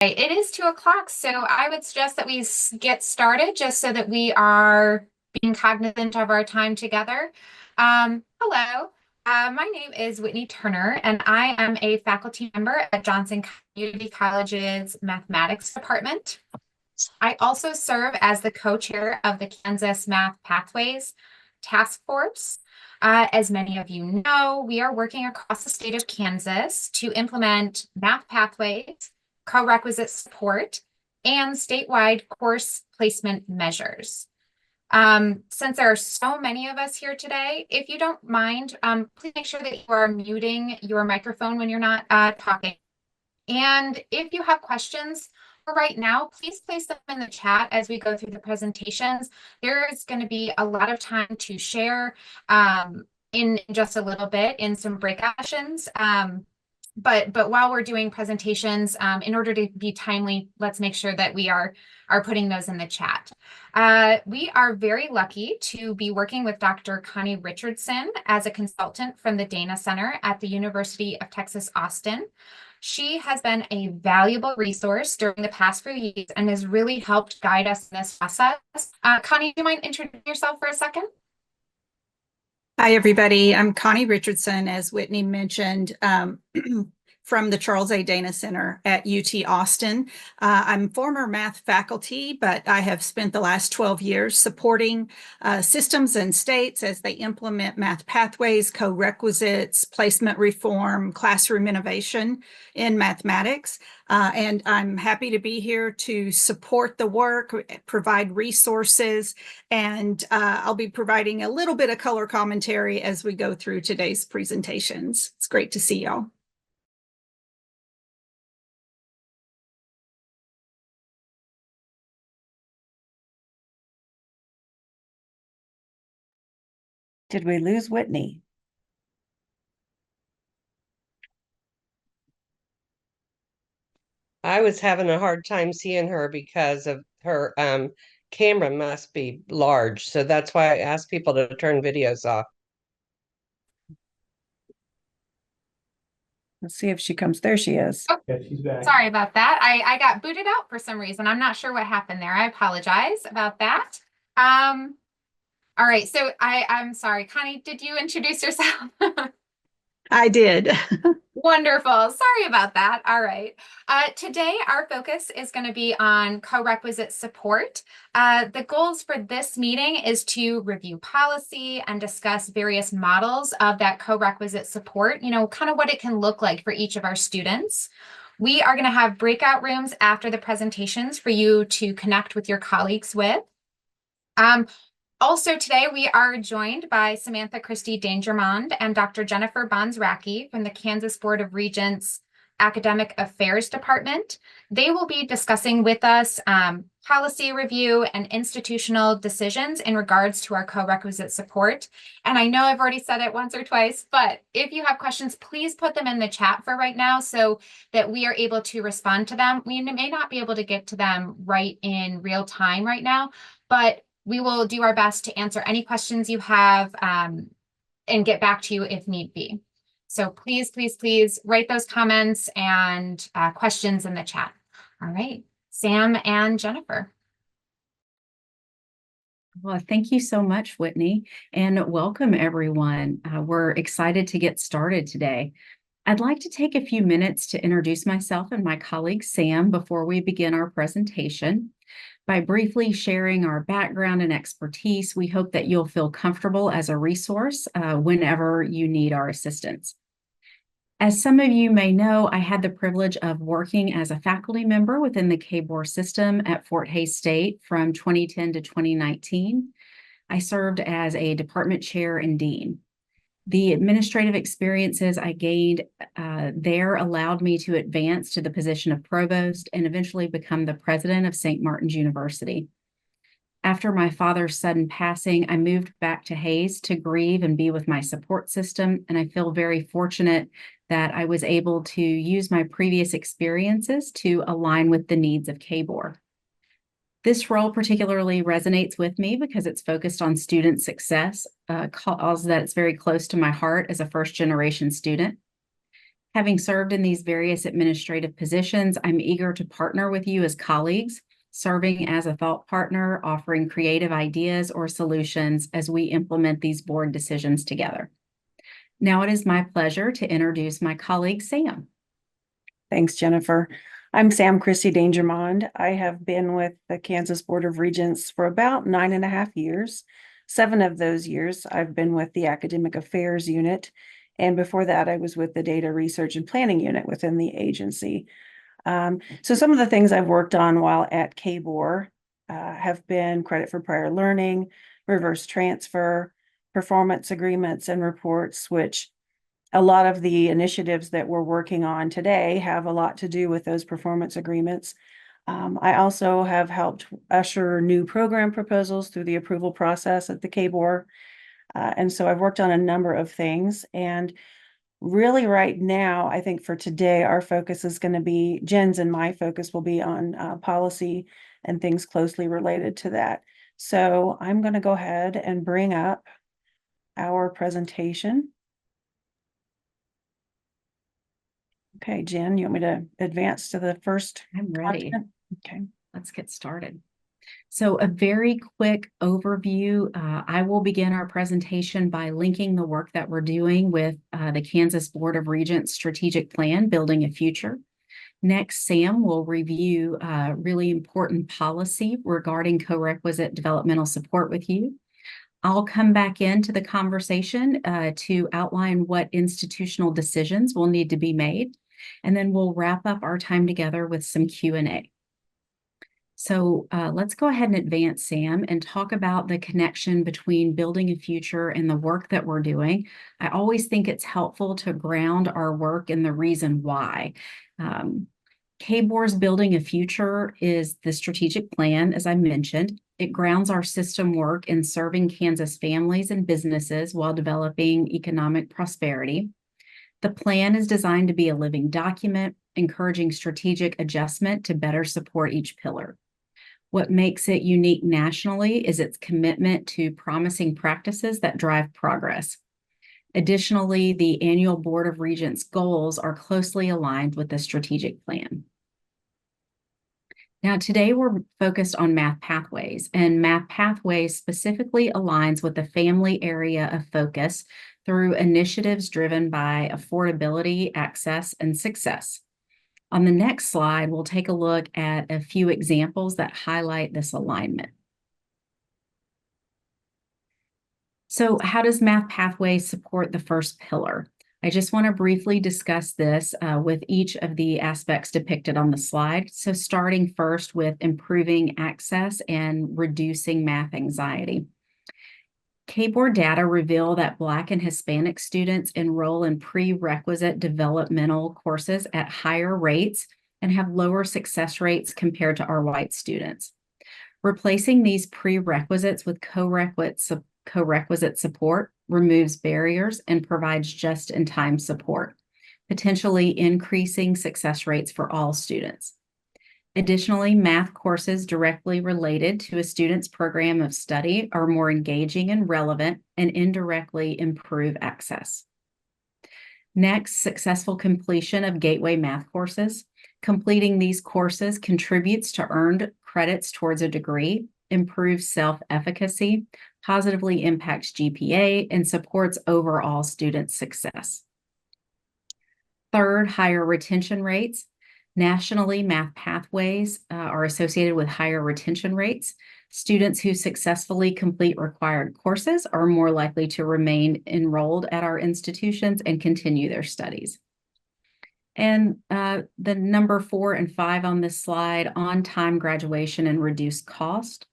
It is 2 o'clock, so I would suggest that we get started just so that we are being cognizant of our time together. Hello, my name is Whitney Turner, and I am a faculty member at Johnson Community College's Mathematics Department. I also serve as the co-chair of the Kansas Math Pathways Task Force. As many of you know, we are working across the state of Kansas to implement math pathways, co-requisite support, and statewide course placement measures. Since there are so many of us here today, if you don't mind, please make sure that you are muting your microphone when you're not talking. And if you have questions for right now, please place them in the chat as we go through the presentations. There is going to be a lot of time to share in just a little bit in some breakout sessions. But while we're doing presentations, in order to be timely, let's make sure that we are putting those in the chat. We are very lucky to be working with Dr. Connie Richardson as a consultant from the Dana Center at the University of Texas, Austin. She has been a valuable resource during the past few years and has really helped guide us in this process. Connie, do you mind introducing yourself for a second? Hi, everybody. I'm Connie Richardson, as Whitney mentioned, from the Charles A. Dana Center at UT Austin. I'm former math faculty, but I have spent the last 12 years supporting systems and states as they implement math pathways, co-requisites, placement reform, classroom innovation in mathematics. And I'm happy to be here to support the work, provide resources, and I'll be providing a little bit of color commentary as we go through today's presentations. It's great to see y'all. Did we lose Whitney? I was having a hard time seeing her because of her camera must be large. So that's why I asked people to turn videos off. Let's see if she comes. There she is. Oh, Yeah, she's back. sorry about that. I got booted out for some reason. I'm not sure what happened there. I apologize about that. All right, so I'm sorry. Connie, did you introduce yourself? I did. Wonderful. Sorry about that. All right. Today, our focus is going to be on co-requisite support. The goals for this meeting is to review policy and discuss various models of that co-requisite support, kind of what it can look like for each of our students. We are going to have breakout rooms after the presentations for you to connect with your colleagues with. Also today, we are joined by Samantha Christie Dangermond and Dr. Jennifer Bonzracki from the Kansas Board of Regents Academic Affairs Department. They will be discussing with us policy review and institutional decisions in regards to our co-requisite support. And I know I've already said it once or twice, but if you have questions, please put them in the chat for right now so that we are able to respond to them. We may not be able to get to them right in real time right now, but we will do our best to answer any questions you have and get back to you if need be. So please, please, please write those comments and questions in the chat. All right, Sam and Jennifer. Well, thank you so much, Whitney, and welcome everyone. We're excited to get started today. I'd like to take a few minutes to introduce myself and my colleague, Sam, before we begin our presentation. By briefly sharing our background and expertise, we hope that you'll feel comfortable as a resource whenever you need our assistance. As some of you may know, I had the privilege of working as a faculty member within the KBOR system at Fort Hays State from 2010 to 2019. I served as a department chair and dean. The administrative experiences I gained there allowed me to advance to the position of provost and eventually become the president of St. Martin's University. After my father's sudden passing, I moved back to Hays to grieve and be with my support system, and I feel very fortunate that I was able to use my previous experiences to align with the needs of KBOR. This role particularly resonates with me because it's focused on student success, cause that it's very close to my heart as a first-generation student. Having served in these various administrative positions, I'm eager to partner with you as colleagues, serving as a thought partner, offering creative ideas or solutions as we implement these board decisions together. Now it is my pleasure to introduce my colleague, Sam. Thanks, Jennifer. I'm Sam Christie Dangermond. I have been with the Kansas Board of Regents for about 9.5 years. 7 of those years, I've been with the Academic Affairs Unit. And before that, I was with the Data Research and Planning Unit within the agency. So some of the things I've worked on while at KBOR have been credit for prior learning, reverse transfer, performance agreements and reports, which a lot of the initiatives that we're working on today have a lot to do with those performance agreements. I also have helped usher new program proposals through the approval process at the KBOR. And so I've worked on a number of things. And really right now, I think for today, our focus is going to be, Jen's and my focus will be on policy and things closely related to that. So I'm going to go ahead and bring up our presentation. Okay, Jen, you want me to advance to the first? I'm ready. Content? Okay. Let's get started. So a very quick overview. I will begin our presentation by linking the work that we're doing with the Kansas Board of Regents Strategic Plan, Building a Future. Next, Sam will review really important policy regarding co-requisite developmental support with you. I'll come back into the conversation to outline what institutional decisions will need to be made, and then we'll wrap up our time together with some Q&A. So let's go ahead and advance, Sam, and talk about the connection between building a future and the work that we're doing. I always think it's helpful to ground our work in the reason why. KBOR's Building a Future is the strategic plan, as I mentioned. It grounds our system work in serving Kansas families and businesses while developing economic prosperity. The plan is designed to be a living document, encouraging strategic adjustment to better support each pillar. What makes it unique nationally is its commitment to promising practices that drive progress. Additionally, the annual Board of Regents goals are closely aligned with the strategic plan. Now, today we're focused on Math Pathways, and Math Pathways specifically aligns with the family area of focus through initiatives driven by affordability, access, and success. On the next slide, we'll take a look at a few examples that highlight this alignment. So how does Math Pathways support the first pillar? I just want to briefly discuss this with each of the aspects depicted on the slide. So starting first with improving access and reducing math anxiety. KBOR data reveal that Black and Hispanic students enroll in prerequisite developmental courses at higher rates and have lower success rates compared to our white students. Replacing these prerequisites with co-requisite support removes barriers and provides just-in-time support, potentially increasing success rates for all students. Additionally, math courses directly related to a student's program of study are more engaging and relevant and indirectly improve access. Next, successful completion of gateway math courses. Completing these courses contributes to earned credits towards a degree, improves self-efficacy, positively impacts GPA, and supports overall student success. Third, higher retention rates. Nationally, Math Pathways are associated with higher retention rates. Students who successfully complete required courses are more likely to remain enrolled at our institutions and continue their studies. And the number 4 and 5 on this slide, on-time graduation and reduced cost.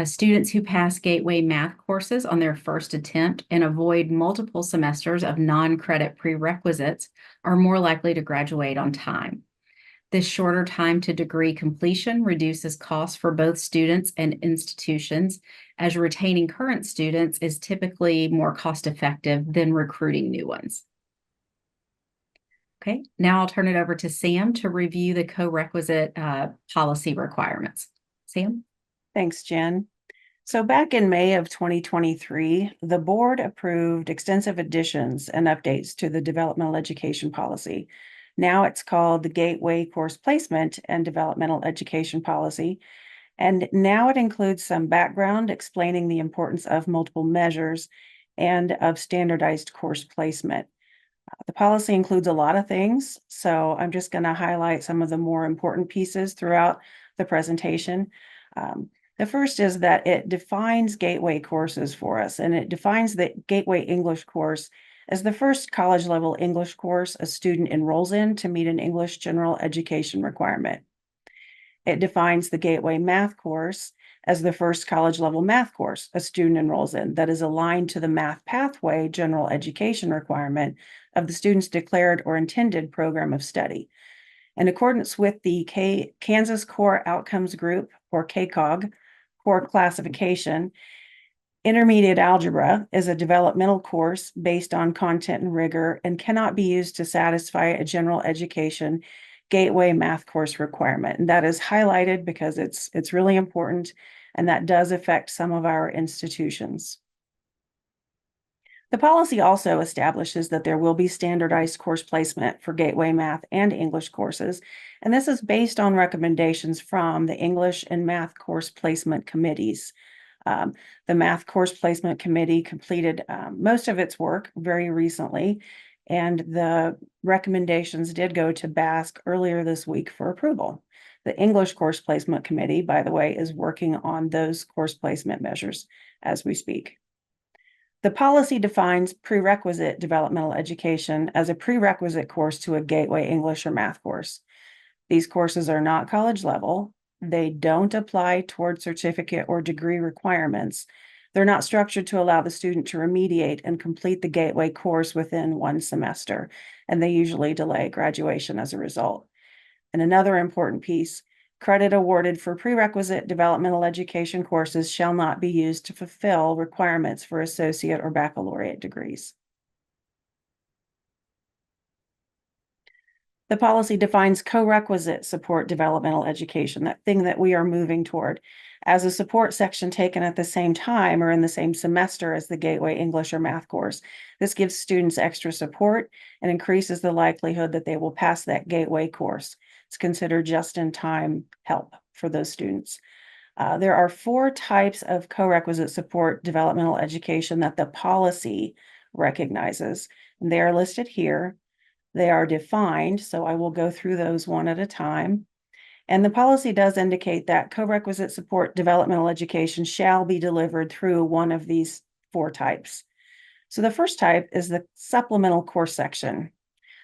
Students who pass gateway math courses on their first attempt and avoid multiple semesters of non-credit prerequisites are more likely to graduate on time. This shorter time to degree completion reduces costs for both students and institutions, as retaining current students is typically more cost-effective than recruiting new ones. Okay, now I'll turn it over to Sam to review the co-requisite policy requirements. Sam? Thanks, Jen. So back in May of 2023, the board approved extensive additions and updates to the developmental education policy. Now it's called the Gateway Course Placement and Developmental Education Policy. And now it includes some background explaining the importance of multiple measures and of standardized course placement. The policy includes a lot of things, so I'm just going to highlight some of the more important pieces throughout the presentation. The first is that it defines gateway courses for us, and it defines the Gateway English course as the first college level English course a student enrolls in to meet an English general education requirement. It defines the Gateway Math course as the first college level math course a student enrolls in that is aligned to the math pathway general education requirement of the student's declared or intended program of study. In accordance with the Kansas Core Outcomes Group, or KCOG, core classification, intermediate algebra is a developmental course based on content and rigor and cannot be used to satisfy a general education gateway math course requirement. And that is highlighted because it's really important, and that does affect some of our institutions. The policy also establishes that there will be standardized course placement for gateway math and English courses, and this is based on recommendations from the English and Math Course Placement Committees. The Math Course Placement Committee completed most of its work very recently, and the recommendations did go to BASC earlier this week for approval. The English Course Placement Committee, by the way, is working on those course placement measures as we speak. The policy defines prerequisite developmental education as a prerequisite course to a gateway English or math course. These courses are not college level. They don't apply toward certificate or degree requirements. They're not structured to allow the student to remediate and complete the gateway course within one semester, and they usually delay graduation as a result. And another important piece, credit awarded for prerequisite developmental education courses shall not be used to fulfill requirements for associate or baccalaureate degrees. The policy defines co-requisite support developmental education, that thing that we are moving toward, as a support section taken at the same time or in the same semester as the Gateway English or Math course. This gives students extra support and increases the likelihood that they will pass that Gateway course. It's considered just-in-time help for those students. There are 4 types of co-requisite support developmental education that the policy recognizes, and they are listed here. They are defined, so I will go through those one at a time. And the policy does indicate that co-requisite support developmental education shall be delivered through one of these 4 types. So the first type is the supplemental course section.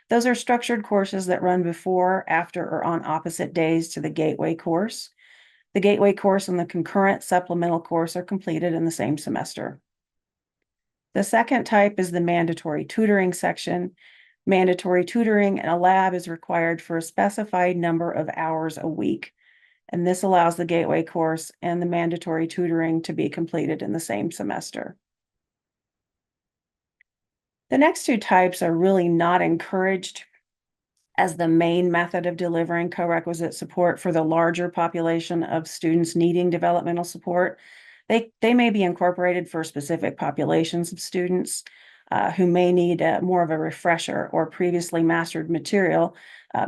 Those are structured courses that run before, after, or on opposite days to the Gateway course. The Gateway course and the concurrent supplemental course are completed in the same semester. The second type is the mandatory tutoring section. Mandatory tutoring in a lab is required for a specified number of hours a week, and this allows the Gateway course and the mandatory tutoring to be completed in the same semester. The next 2 types are really not encouraged as the main method of delivering co-requisite support for the larger population of students needing developmental support. They may be incorporated for specific populations of students who may need more of a refresher or previously mastered material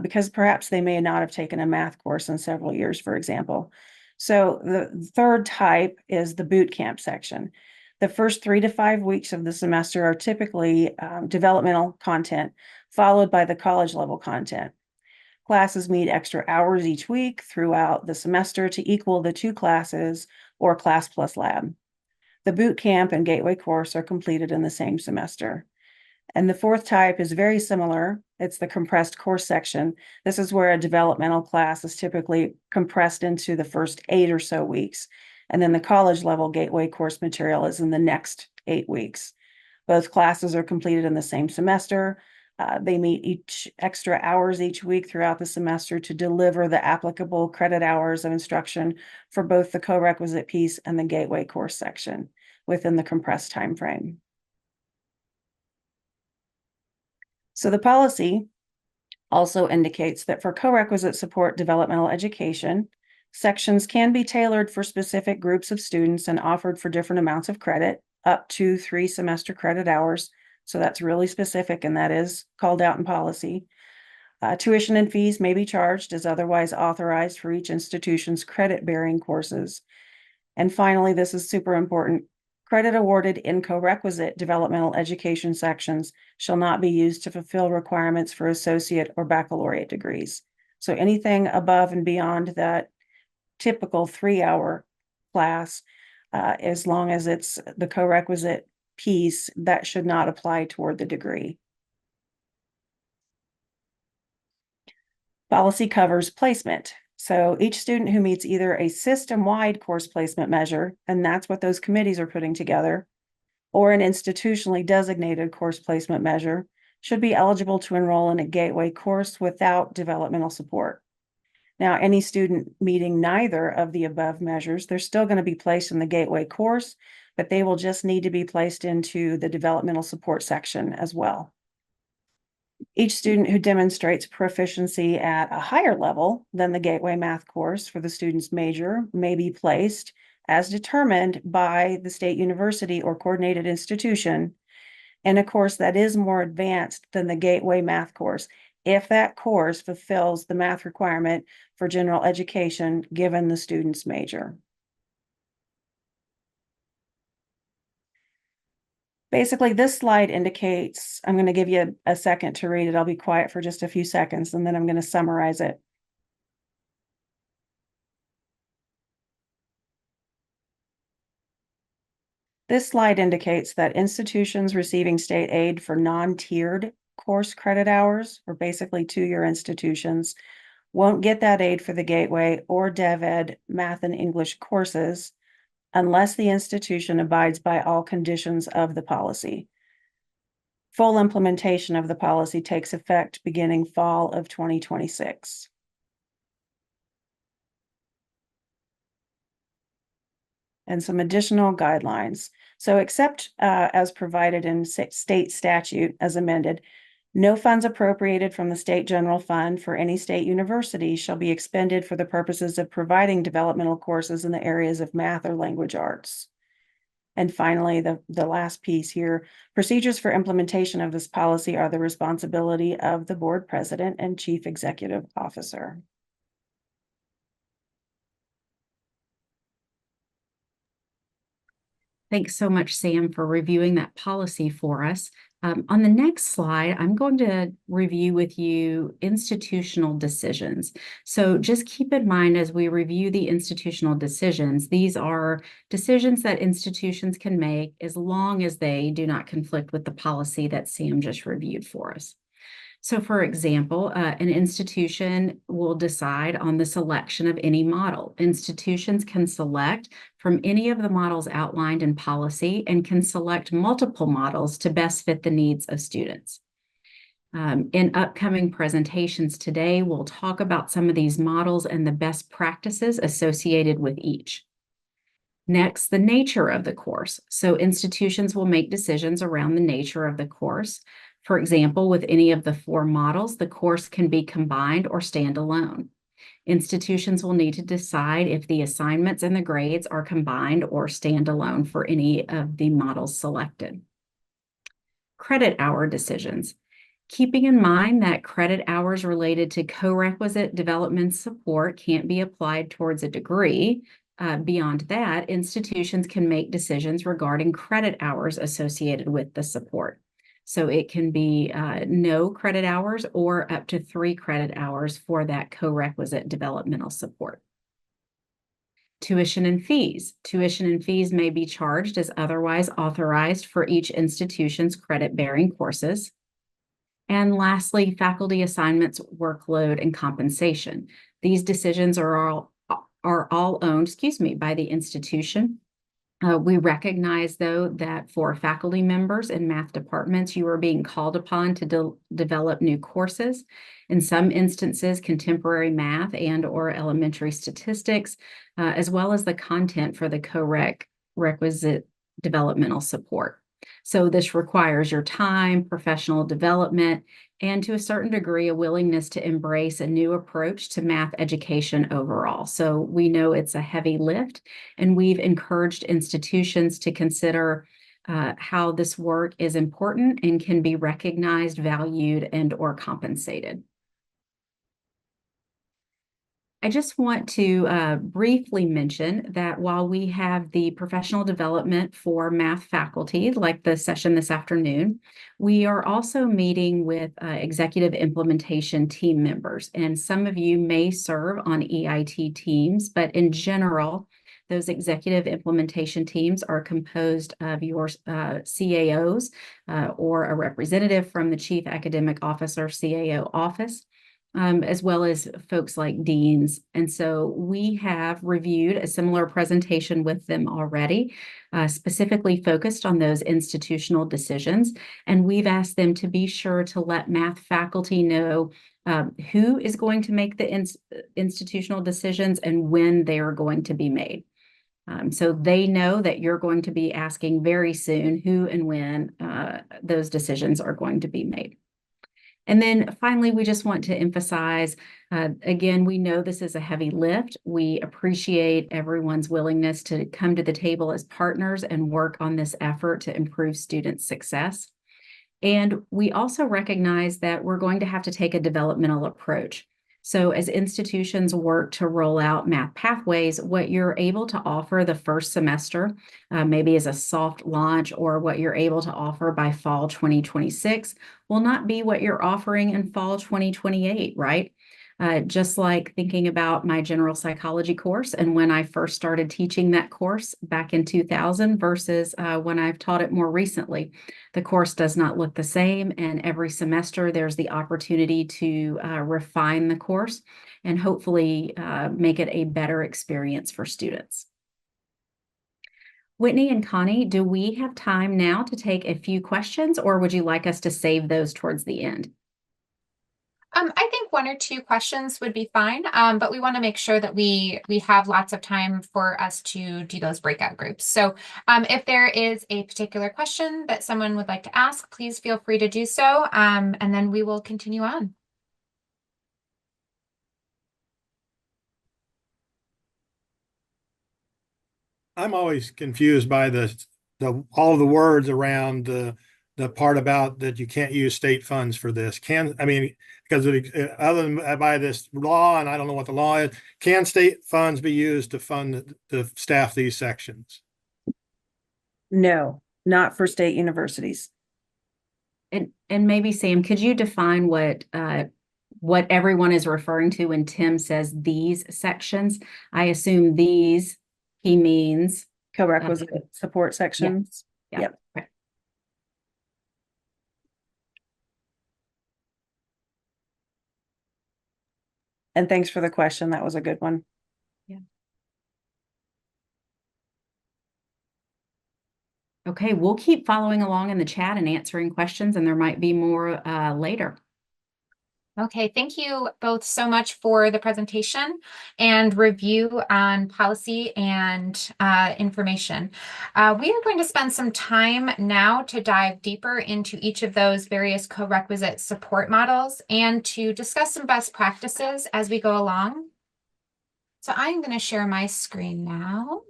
because perhaps they may not have taken a math course in several years, for example. So the third type is the boot camp section. The first 3 to 5 weeks of the semester are typically developmental content, followed by the college level content. Classes meet extra hours each week throughout the semester to equal the 2 classes or class plus lab. The boot camp and Gateway course are completed in the same semester. And the fourth type is very similar. It's the compressed course section. This is where a developmental class is typically compressed into the first 8 or so weeks. And then the college level Gateway course material is in the next 8 weeks. Both classes are completed in the same semester. They meet each extra hours each week throughout the semester to deliver the applicable credit hours of instruction for both the co-requisite piece and the Gateway course section within the compressed time frame. So the policy also indicates that for co-requisite support developmental education, Sections can be tailored for specific groups of students and offered for different amounts of credit, up to 3 semester credit hours. So that's really specific, and that is called out in policy. Tuition and fees may be charged as otherwise authorized for each institution's credit-bearing courses. And finally, this is super important. Credit awarded in co-requisite developmental education sections shall not be used to fulfill requirements for associate or baccalaureate degrees. So anything above and beyond that typical 3-hour class, as long as it's the co-requisite piece, that should not apply toward the degree. Policy covers placement. So each student who meets either a system-wide course placement measure, and that's what those committees are putting together, or an institutionally designated course placement measure, should be eligible to enroll in a gateway course without developmental support. Now, any student meeting neither of the above measures, they're still going to be placed in the gateway course, but they will just need to be placed into the developmental support section as well. Each student who demonstrates proficiency at a higher level than the gateway math course for the student's major may be placed as determined by the state university or coordinated institution in a course that is more advanced than the gateway math course, if that course fulfills the math requirement for general education given the student's major. Basically, this slide indicates, I'm going to give you a second to read it. I'll be quiet for just a few seconds, and then I'm going to summarize it. This slide indicates that institutions receiving state aid for non-tiered course credit hours, or basically two-year institutions, won't get that aid for the Gateway or DevEd math and English courses unless the institution abides by all conditions of the policy. Full implementation of the policy takes effect beginning fall of 2026. And some additional guidelines. So except as provided in state statute as amended, no funds appropriated from the state general fund for any state university shall be expended for the purposes of providing developmental courses in the areas of math or language arts. And finally, the last piece here, procedures for implementation of this policy are the responsibility of the board president and chief executive officer. Thanks so much, Sam, for reviewing that policy for us. On the next slide, I'm going to review with you institutional decisions. So just keep in mind as we review the institutional decisions, these are decisions that institutions can make as long as they do not conflict with the policy that Sam just reviewed for us. So for example, an institution will decide on the selection of any model. Institutions can select from any of the models outlined in policy and can select multiple models to best fit the needs of students. In upcoming presentations today, we'll talk about some of these models and the best practices associated with each. Next, the nature of the course. So institutions will make decisions around the nature of the course. For example, with any of the 4 models, the course can be combined or stand alone. Institutions will need to decide if the assignments and the grades are combined or stand alone for any of the models selected. Credit hour decisions. Keeping in mind that credit hours related to co-requisite development support can't be applied towards a degree. Beyond that, institutions can make decisions regarding credit hours associated with the support. So it can be no credit hours or up to 3 credit hours for that co-requisite developmental support. Tuition and fees. Tuition and fees may be charged as otherwise authorized for each institution's credit-bearing courses. And lastly, faculty assignments, workload, and compensation. These decisions are all owned, by the institution. We recognize, though, that for faculty members in math departments, you are being called upon to develop new courses. In some instances, contemporary math and/or elementary statistics, as well as the content for the co-requisite developmental support. So this requires your time, professional development, and to a certain degree, a willingness to embrace a new approach to math education overall. So we know it's a heavy lift, and we've encouraged institutions to consider how this work is important and can be recognized, valued, and or compensated. I just want to briefly mention that while we have the professional development for math faculty, like the session this afternoon, we are also meeting with executive implementation team members. And some of you may serve on EIT teams, but in general, those executive implementation teams are composed of your CAOs or a representative from the Chief Academic Officer CAO office. As well as folks like deans. And so we have reviewed a similar presentation with them already, specifically focused on those institutional decisions. And we've asked them to be sure to let math faculty know who is going to make the institutional decisions and when they are going to be made. So they know that you're going to be asking very soon who and when those decisions are going to be made. And then finally, we just want to emphasize, again, we know this is a heavy lift. We appreciate everyone's willingness to come to the table as partners and work on this effort to improve student success. And we also recognize that we're going to have to take a developmental approach. So as institutions work to roll out math pathways, what you're able to offer the first semester, maybe as a soft launch, or what you're able to offer by fall 2026 will not be what you're offering in fall 2028, right? Just like thinking about my general psychology course and when I first started teaching that course back in 2000 versus when I've taught it more recently. The course does not look the same, and every semester there's the opportunity to refine the course and hopefully make it a better experience for students. Whitney and Connie, do we have time now to take a few questions, or would you like us to save those towards the end? I think 1 or 2 questions would be fine, but we want to make sure that we have lots of time for us to do those breakout groups. So if there is a particular question that someone would like to ask, please feel free to do so, and then we will continue on. I'm always confused by all the words around the part about that you can't use state funds for this. Because other than by this law, and I don't know what the law is, can state funds be used to fund to staff these sections? No, not for state universities. And maybe Sam, could you define what everyone is referring to when Tim says these sections? I assume these he means Co-requisite support sections. Yeah. Yep. Right. And thanks for the question. That was a good one. Yeah. Okay, we'll keep following along in the chat and answering questions, and there might be more later. Okay, thank you both so much for the presentation and review on policy and information. We are going to spend some time now to dive deeper into each of those various co-requisite support models and to discuss some best practices as we go along. So I'm going to share my screen now.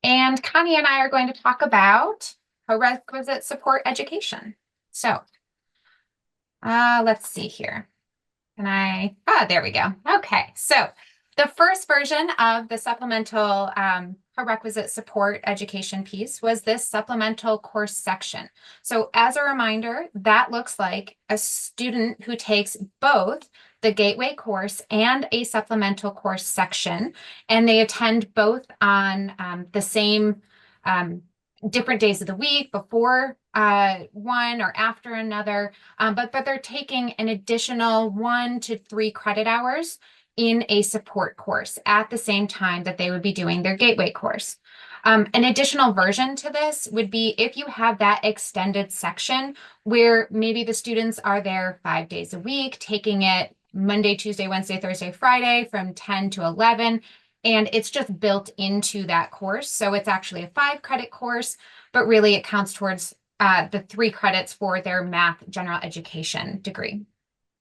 And Connie and I are going to talk about co-requisite support education. So let's see here. There we go. Okay, so the first version of the supplemental co-requisite support education piece was this supplemental course section. So as a reminder, that looks like a student who takes both the gateway course and a supplemental course section, and they attend both on the same different days of the week, before one or after another, but they're taking an additional 1 to 3 credit hours in a support course at the same time that they would be doing their gateway course. An additional version to this would be if you have that extended section where maybe the students are there 5 days a week, taking it Monday, Tuesday, Wednesday, Thursday, Friday from 10 to 11. and it's just built into that course. So it's actually a 5-credit course, but really it counts towards the 3 credits for their math general education degree,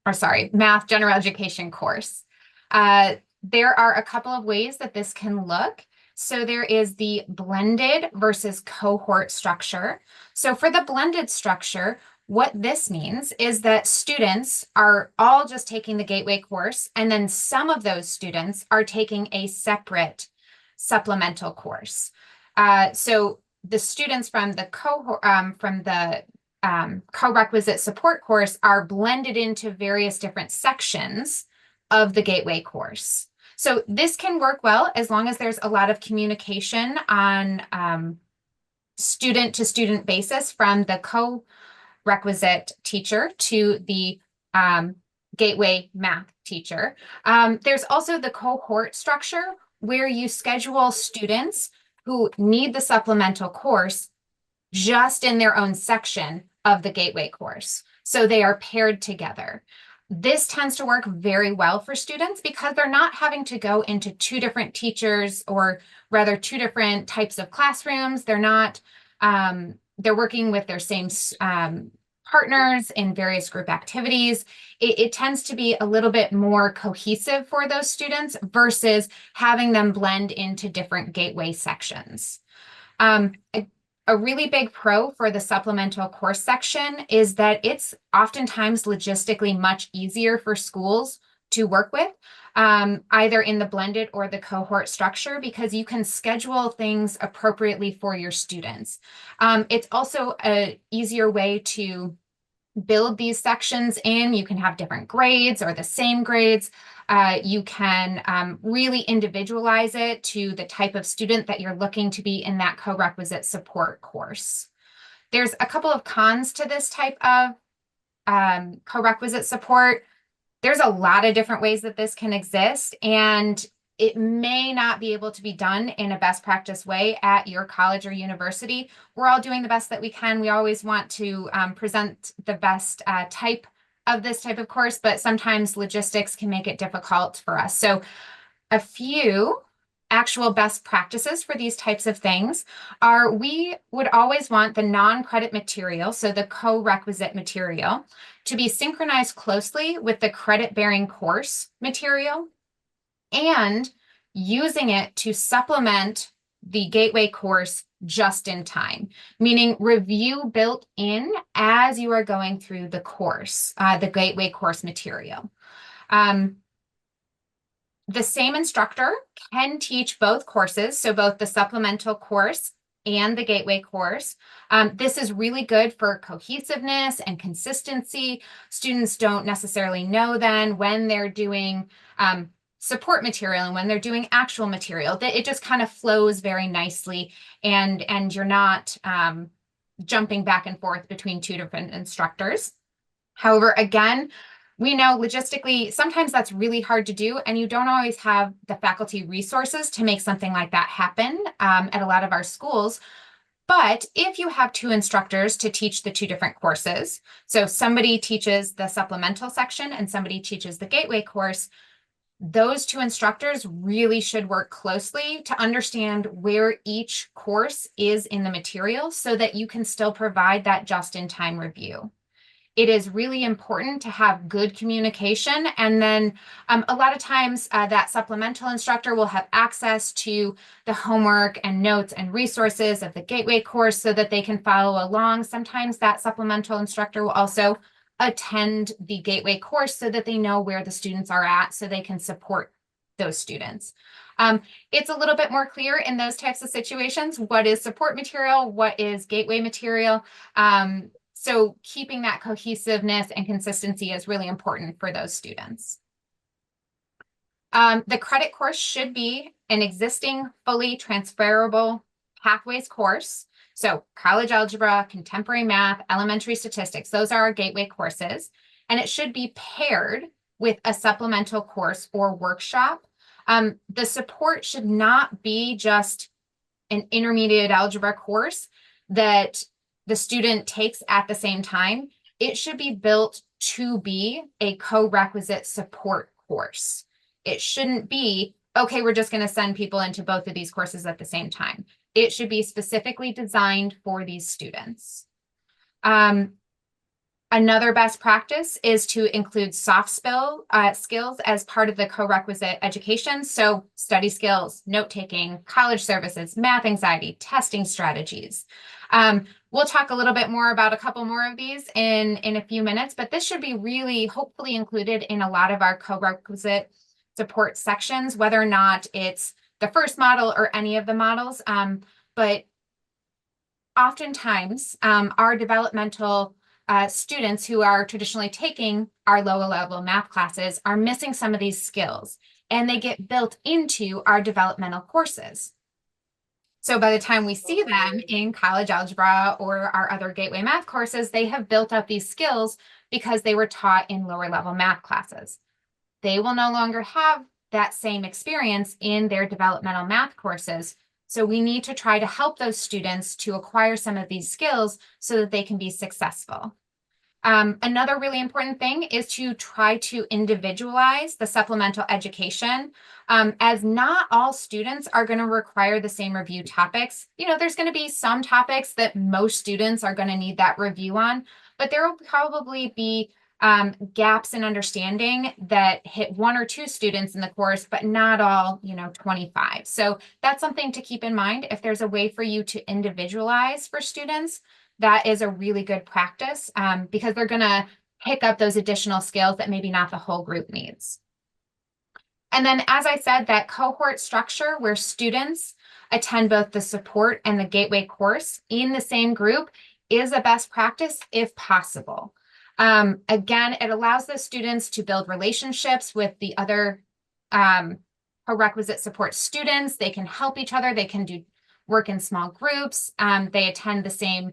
or sorry, math general education course. There are a couple of ways that this can look. So there is the blended versus cohort structure. So for the blended structure, what this means is that students are all just taking the Gateway course, and then some of those students are taking a separate supplemental course. So the students from the cohort, co-requisite support course are blended into various different sections of the Gateway course. So this can work well as long as there's a lot of communication on student to student basis from the co-requisite teacher to the Gateway math teacher. There's also the cohort structure where you schedule students who need the supplemental course just in their own section of the Gateway course. So they are paired together. This tends to work very well for students because they're not having to go into 2 different teachers, or rather 2 different types of classrooms. They're not, they're working with their same partners in various group activities. It tends to be a little bit more cohesive for those students versus having them blend into different Gateway sections. A really big pro for the supplemental course section is that it's oftentimes logistically much easier for schools to work with, either in the blended or the cohort structure, because you can schedule things appropriately for your students. It's also an easier way to build these sections in. You can have different grades or the same grades. You can really individualize it to the type of student that you're looking to be in that co-requisite support course. There's a couple of cons to this type of co-requisite support. There's a lot of different ways that this can exist, and it may not be able to be done in a best practice way at your college or university. We're all doing the best that we can. We always want to present the best type of this type of course, but sometimes logistics can make it difficult for us. So a few actual best practices for these types of things are, we would always want the non-credit material, so the co-requisite material, to be synchronized closely with the credit-bearing course material, and using it to supplement the Gateway course just in time, meaning review built in as you are going through the course, the Gateway course material. The same instructor can teach both courses, so both the supplemental course and the Gateway course. This is really good for cohesiveness and consistency. Students don't necessarily know then when they're doing support material and when they're doing actual material, that it just kind of flows very nicely, and you're not jumping back and forth between 2 different instructors. However, again, we know logistically, sometimes that's really hard to do, and you don't always have the faculty resources to make something like that happen at a lot of our schools. But if you have 2 instructors to teach the 2 different courses, so somebody teaches the supplemental section and somebody teaches the Gateway course, those 2 instructors really should work closely to understand where each course is in the material so that you can still provide that just-in-time review. It is really important to have good communication, and then a lot of times that supplemental instructor will have access to the homework and notes and resources of the Gateway course so that they can follow along. Sometimes that supplemental instructor will also attend the Gateway course so that they know where the students are at so they can support those students. It's a little bit more clear in those types of situations, what is support material, what is Gateway material. So keeping that cohesiveness and consistency is really important for those students. The credit course should be an existing fully transferable pathways course. So college algebra, contemporary math, elementary statistics, those are our Gateway courses. And it should be paired with a supplemental course or workshop. The support should not be just an intermediate algebra course that the student takes at the same time. It should be built to be a co-requisite support course. It shouldn't be okay, we're just going to send people into both of these courses at the same time. It should be specifically designed for these students. Another best practice is to include soft skills as part of the co-requisite education. So study skills, note-taking, college services, math anxiety, testing strategies. We'll talk a little bit more about a couple more of these in a few minutes, but this should be really hopefully included in a lot of our co-requisite support sections, whether or not it's the first model or any of the models. But oftentimes our developmental students who are traditionally taking our lower level math classes are missing some of these skills, and they get built into our developmental courses. So by the time we see them in college algebra or our other gateway math courses, they have built up these skills because they were taught in lower level math classes. They will no longer have that same experience in their developmental math courses. So we need to try to help those students to acquire some of these skills so that they can be successful. Another really important thing is to try to individualize the supplemental education, as not all students are going to require the same review topics. You know, there's going to be some topics that most students are going to need that review on, but there will probably be gaps in understanding that hit 1 or 2 students in the course, but not all, 25. So that's something to keep in mind. If there's a way for you to individualize for students, that is a really good practice because they're going to pick up those additional skills that maybe not the whole group needs. And then, as I said, that cohort structure where students attend both the support and the gateway course in the same group is a best practice if possible. Again, it allows the students to build relationships with the other prerequisite support students. They can help each other. They can do work in small groups. They attend the same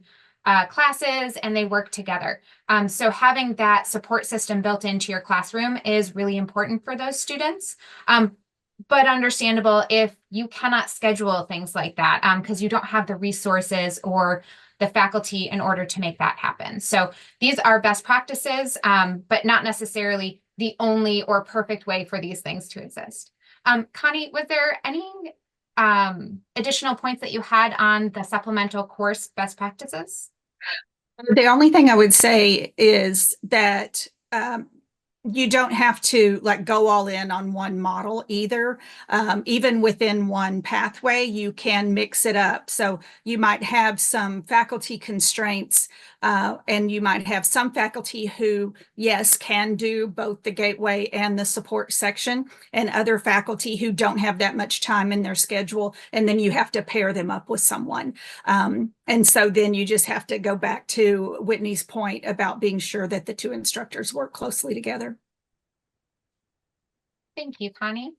classes and they work together. So having that support system built into your classroom is really important for those students. But understandable if you cannot schedule things like that because you don't have the resources or the faculty in order to make that happen. So these are best practices, but not necessarily the only or perfect way for these things to exist. Connie, was there any additional points that you had on the supplemental course best practices? The only thing I would say is that you don't have to go all in on one model either. Even within one pathway, you can mix it up. So you might have some faculty constraints and you might have some faculty who, yes, can do both the gateway and the support section, and other faculty who don't have that much time in their schedule. And then you have to pair them up with someone. And so then you just have to go back to Whitney's point about being sure that the 2 instructors work closely together. Thank you, Connie.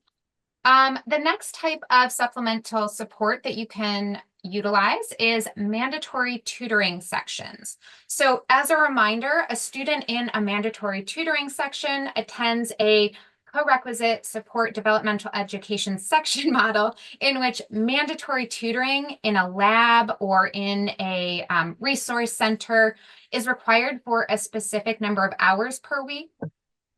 The next type of supplemental support that you can utilize is mandatory tutoring sections. So as a reminder, a student in a mandatory tutoring section attends a co-requisite support developmental education section model in which mandatory tutoring in a lab or in a resource center is required for a specific number of hours per week.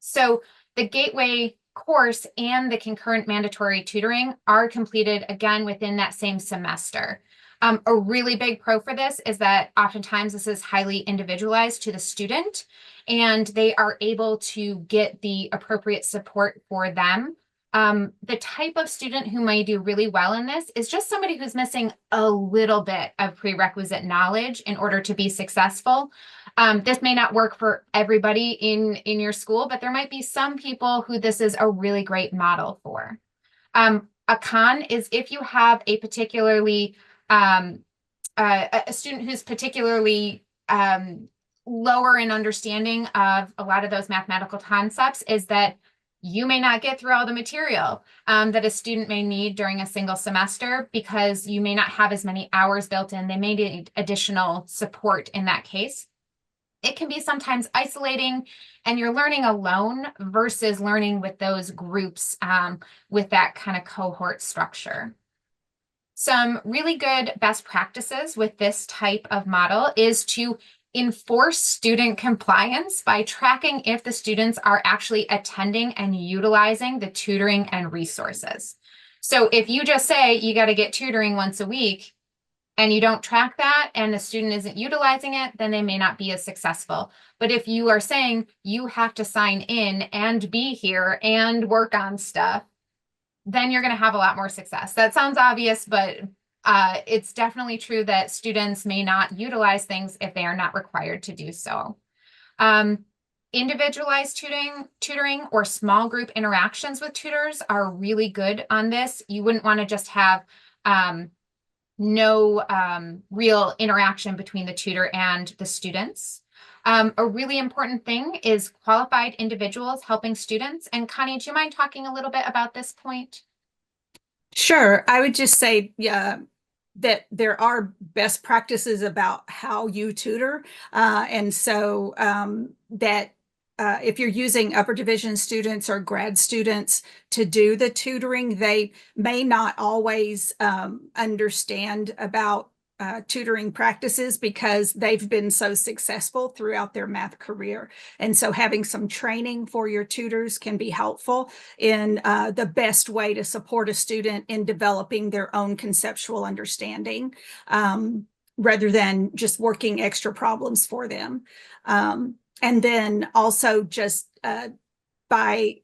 So the gateway course and the concurrent mandatory tutoring are completed again within that same semester. A really big pro for this is that oftentimes this is highly individualized to the student and they are able to get the appropriate support for them. The type of student who might do really well in this is just somebody who's missing a little bit of prerequisite knowledge in order to be successful. This may not work for everybody in your school, but there might be some people who this is a really great model for. A con is if you have a particularly a student who's particularly lower in understanding of a lot of those mathematical concepts is that you may not get through all the material that a student may need during a single semester because you may not have as many hours built in. They may need additional support in that case. It can be sometimes isolating and you're learning alone versus learning with those groups with that kind of cohort structure. Some really good best practices with this type of model is to enforce student compliance by tracking if the students are actually attending and utilizing the tutoring and resources. So if you just say you got to get tutoring once a week and you don't track that and the student isn't utilizing it, then they may not be as successful. But if you are saying you have to sign in and be here and work on stuff, then you're going to have a lot more success. That sounds obvious, but it's definitely true that students may not utilize things if they are not required to do so. Individualized tutoring or small group interactions with tutors are really good on this. You wouldn't want to just have no real interaction between the tutor and the students. A really important thing is qualified individuals helping students. And Connie, do you mind talking a little bit about this point? Sure. I would just say, that there are best practices about how you tutor. And so that if you're using upper division students or grad students to do the tutoring, they may not always understand about tutoring practices because they've been so successful throughout their math career. And so having some training for your tutors can be helpful in the best way to support a student in developing their own conceptual understanding rather than just working extra problems for them. And then also just by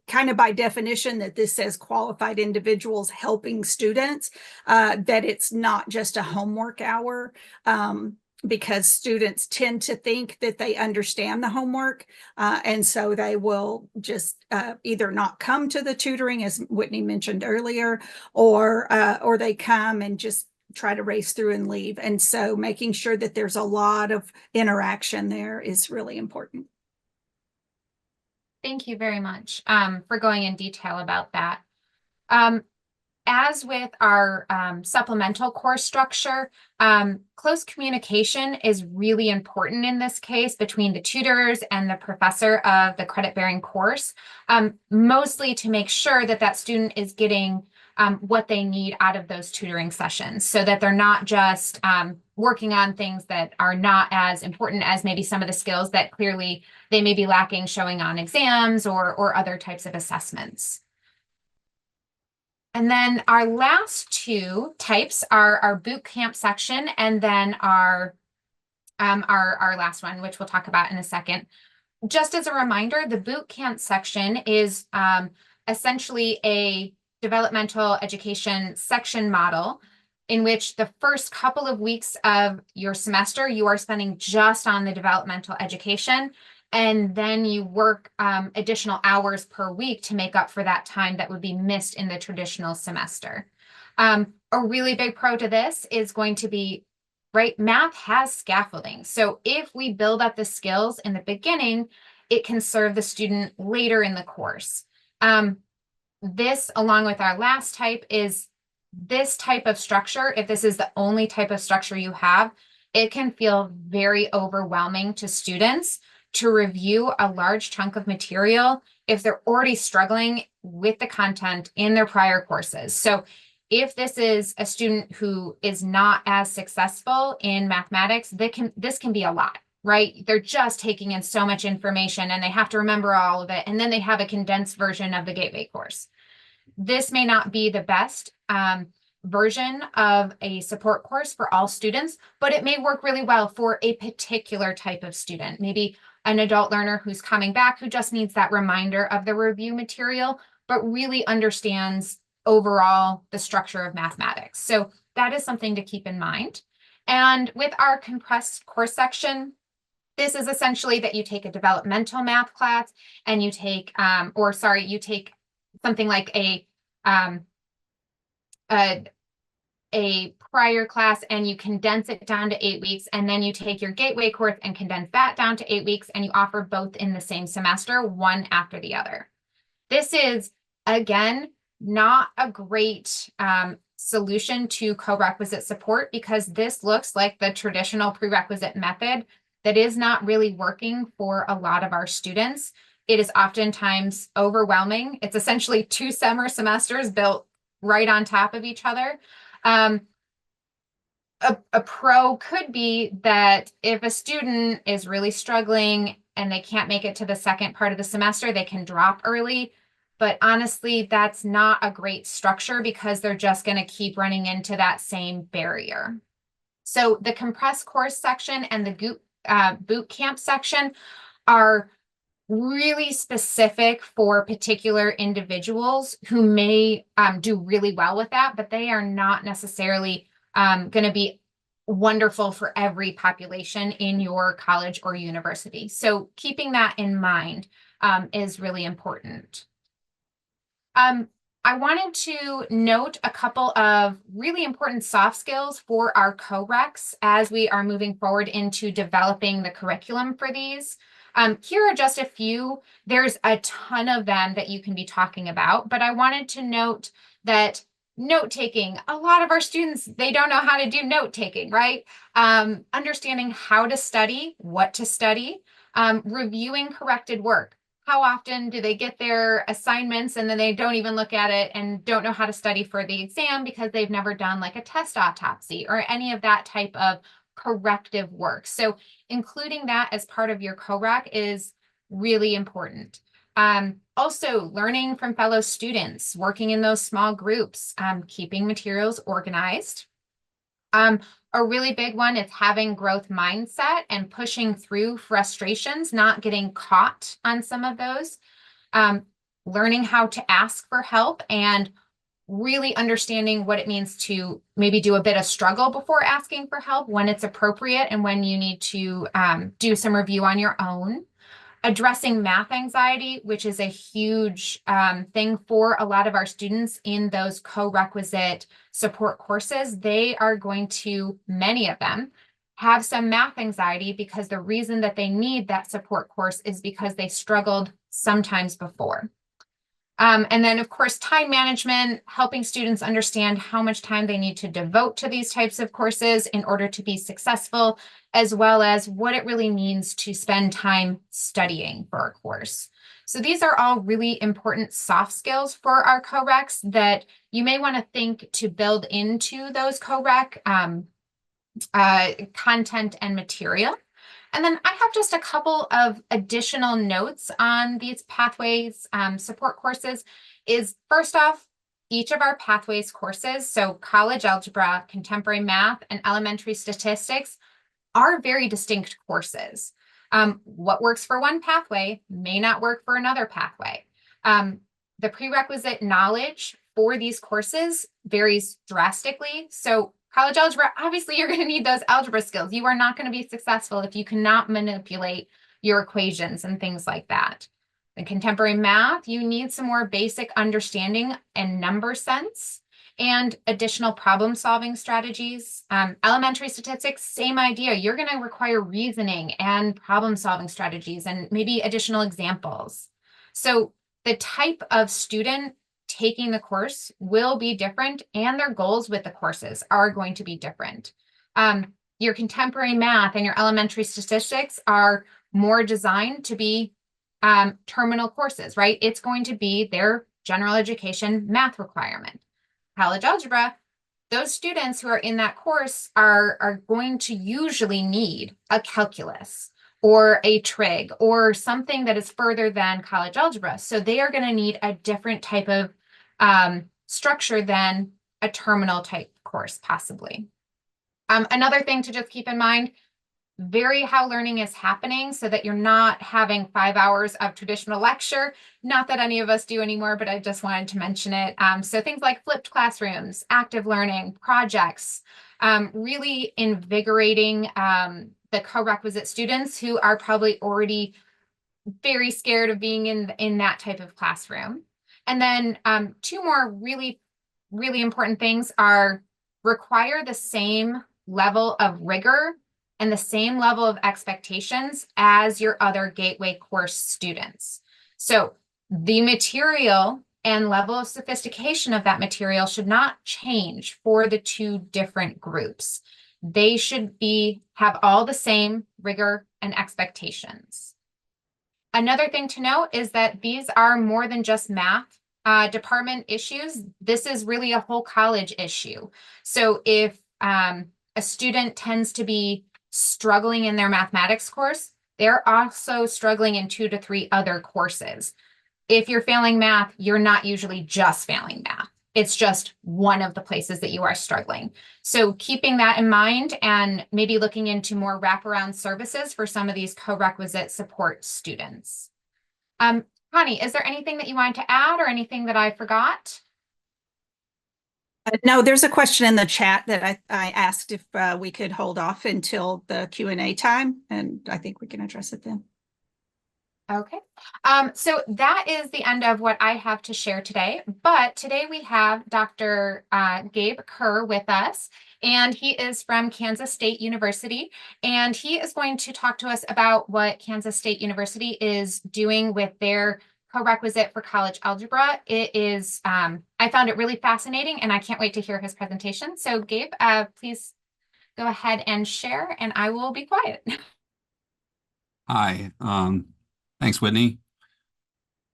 definition that this says qualified individuals helping students, that it's not just a homework hour, because students tend to think that they understand the homework. And so they will just either not come to the tutoring, as Whitney mentioned earlier, or they come and just try to race through and leave. And so making sure that there's a lot of interaction there is really important. Thank you very much for going in detail about that. As with our supplemental course structure, close communication is really important in this case between the tutors and the professor of the credit-bearing course, mostly to make sure that that student is getting what they need out of those tutoring sessions so that they're not just working on things that are not as important as maybe some of the skills that clearly they may be lacking showing on exams or other types of assessments. And then our last two types are our boot camp section and then our last one, which we'll talk about in a second. Just as a reminder, the boot camp section is essentially a developmental education section model in which the first couple of weeks of your semester, you are spending just on the developmental education. And then you work additional hours per week to make up for that time that would be missed in the traditional semester. A really big pro to this is going to be, right, math has scaffolding. So if we build up the skills in the beginning, it can serve the student later in the course. This, along with our last type, is this type of structure. If this is the only type of structure you have, it can feel very overwhelming to students to review a large chunk of material if they're already struggling with the content in their prior courses. So if this is a student who is not as successful in mathematics, this can be a lot, right? They're just taking in so much information and they have to remember all of it. And then they have a condensed version of the gateway course. This may not be the best version of a support course for all students, but it may work really well for a particular type of student. Maybe an adult learner who's coming back who just needs that reminder of the review material, but really understands overall the structure of mathematics. So that is something to keep in mind. And with our compressed course section, this is essentially that you take a developmental math class and you take, you take something like a prior class and you condense it down to 8 weeks, and then you take your gateway course and condense that down to 8 weeks, and you offer both in the same semester, one after the other. This is, again, not a great solution to co-requisite support because this looks like the traditional prerequisite method that is not really working for a lot of our students. It is oftentimes overwhelming. It's essentially 2 summer semesters built right on top of each other. a pro could be that if a student is really struggling and they can't make it to the second part of the semester, they can drop early. But honestly, that's not a great structure because they're just going to keep running into that same barrier. So the compressed course section and the boot camp section are really specific for particular individuals who may do really well with that, but they are not necessarily going to be wonderful for every population in your college or university. So keeping that in mind is really important. I wanted to note a couple of really important soft skills for our co-recs as we are moving forward into developing the curriculum for these. Here are just a few. There's a ton of them that you can be talking about, but I wanted to note that note-taking, a lot of our students, they don't know how to do note-taking, right? Understanding how to study, what to study, reviewing corrected work. How often do they get their assignments and then they don't even look at it and don't know how to study for the exam because they've never done like a test autopsy or any of that type of corrective work. So including that as part of your co-rec is really important. Also learning from fellow students, working in those small groups, keeping materials organized. A really big one is having growth mindset and pushing through frustrations, not getting caught on some of those. Learning how to ask for help and really understanding what it means to maybe do a bit of struggle before asking for help when it's appropriate and when you need to do some review on your own. Addressing math anxiety, which is a huge thing for a lot of our students in those co-requisite support courses. They are going to, many of them, have some math anxiety because the reason that they need that support course is because they struggled sometimes before. And then, of course, time management, helping students understand how much time they need to devote to these types of courses in order to be successful, as well as what it really means to spend time studying for a course. So these are all really important soft skills for our co-recs that you may want to think to build into those co-rec content and material. And then I have just a couple of additional notes on these pathways support courses is first off, each of our pathways courses, so college algebra, contemporary math, and elementary statistics are very distinct courses. What works for one pathway may not work for another pathway. The prerequisite knowledge for these courses varies drastically. So college algebra, obviously you're going to need those algebra skills. You are not going to be successful if you cannot manipulate your equations and things like that. In contemporary math, you need some more basic understanding and number sense and additional problem solving strategies. Elementary statistics, same idea. You're going to require reasoning and problem solving strategies and maybe additional examples. So the type of student taking the course will be different and their goals with the courses are going to be different. Your contemporary math and your elementary statistics are more designed to be terminal courses, right? It's going to be their general education math requirement. College algebra, those students who are in that course are going to usually need a calculus or a trig or something that is further than college algebra. So they are going to need a different type of structure than a terminal type course, possibly. Another thing to just keep in mind, vary how learning is happening so that you're not having 5 hours of traditional lecture. Not that any of us do anymore, but I just wanted to mention it. So things like flipped classrooms, active learning, projects, really invigorating the co-requisite students who are probably already very scared of being in that type of classroom. And then two more really, really important things are require the same level of rigor and the same level of expectations as your other gateway course students. So the material and level of sophistication of that material should not change for the two different groups. They should have all the same rigor and expectations. Another thing to note is that these are more than just math department issues. This is really a whole college issue. So if a student tends to be struggling in their mathematics course, they're also struggling in 2 to 3 other courses. If you're failing math, you're not usually just failing math. It's just one of the places that you are struggling. So keeping that in mind and maybe looking into more wraparound services for some of these co-requisite support students. Connie, is there anything that you wanted to add or anything that I forgot? No, there's a question in the chat that I asked if we could hold off until the Q&A time, and I think we can address it then. Okay. So that is the end of what I have to share today. But today we have Dr. Gabe Kerr with us, and he is from Kansas State University. And he is going to talk to us about what Kansas State University is doing with their co-requisite for college algebra. It is, I found it really fascinating, and I can't wait to hear his presentation. So Gabe, please go ahead and share, and I will be quiet. Hi, thanks, Whitney.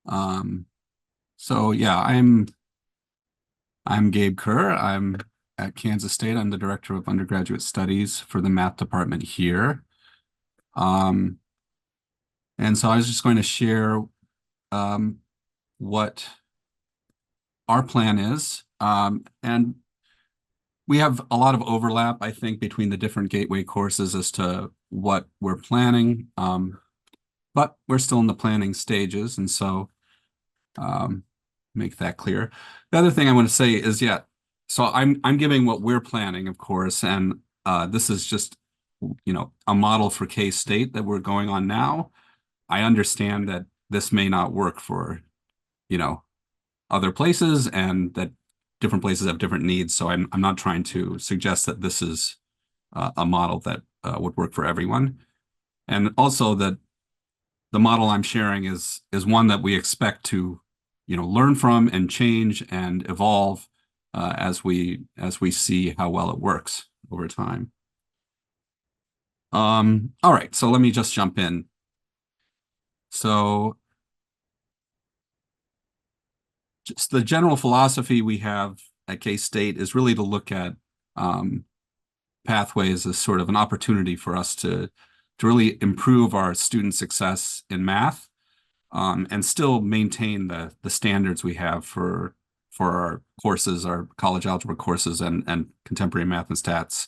So yeah, I'm Gabe Kerr. I'm at Kansas State. I'm the director of undergraduate studies for the math department here. And so I was just going to share what our plan is. And we have a lot of overlap, I think, between the different gateway courses as to what we're planning. But we're still in the planning stages, and so make that clear. The other thing I want to say is, yeah, so I'm giving what we're planning, of course, and this is just, you know, a model for K-State that we're going on now. I understand that this may not work for, you know, other places, and that different places have different needs. So I'm not trying to suggest that this is a model that would work for everyone, and also that the model I'm sharing is one that we expect to, you know, learn from and change and evolve as we see how well it works over time. All right, so let me just jump in. So just the general philosophy we have at K-State is really to look at pathways as sort of an opportunity for us to really improve our student success in math, and still maintain the standards we have for our courses, our college algebra courses, and contemporary math and stats.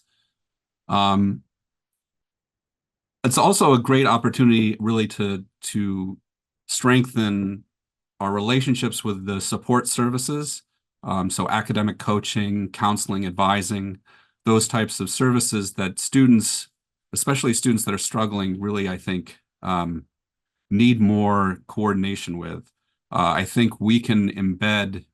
It's also a great opportunity really to strengthen our relationships with the support services, so academic coaching, counseling, advising, those types of services that students, especially students that are struggling, really, I think, need more coordination with. I think we can embed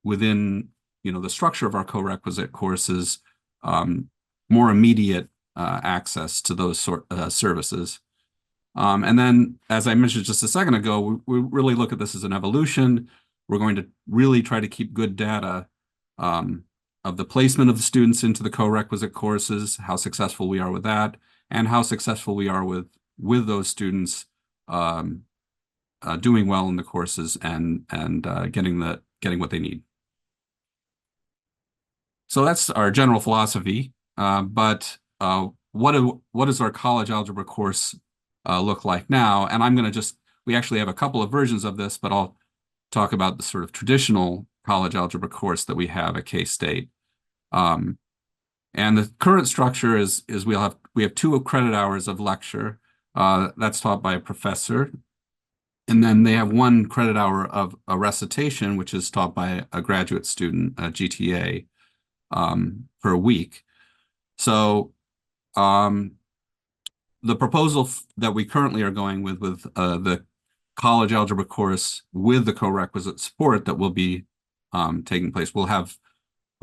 within, you know, the structure of our co-requisite courses more immediate access to those services. And then, as I mentioned just a second ago, we really look at this as an evolution. We're going to really try to keep good data of the placement of the students into the co-requisite courses, how successful we are with that, and how successful we are with those students doing well in the courses and getting what they need. So that's our general philosophy. But what does our college algebra course look like now? And I'm going to we actually have a couple of versions of this, but I'll talk about the sort of traditional college algebra course that we have at K-State. And the current structure is we have 2 credit hours of lecture. That's taught by a professor. And then they have 1 credit hour of a recitation, which is taught by a graduate student, a GTA, per week. So the proposal that we currently are going with the college algebra course with the co-requisite support that will be taking place, we'll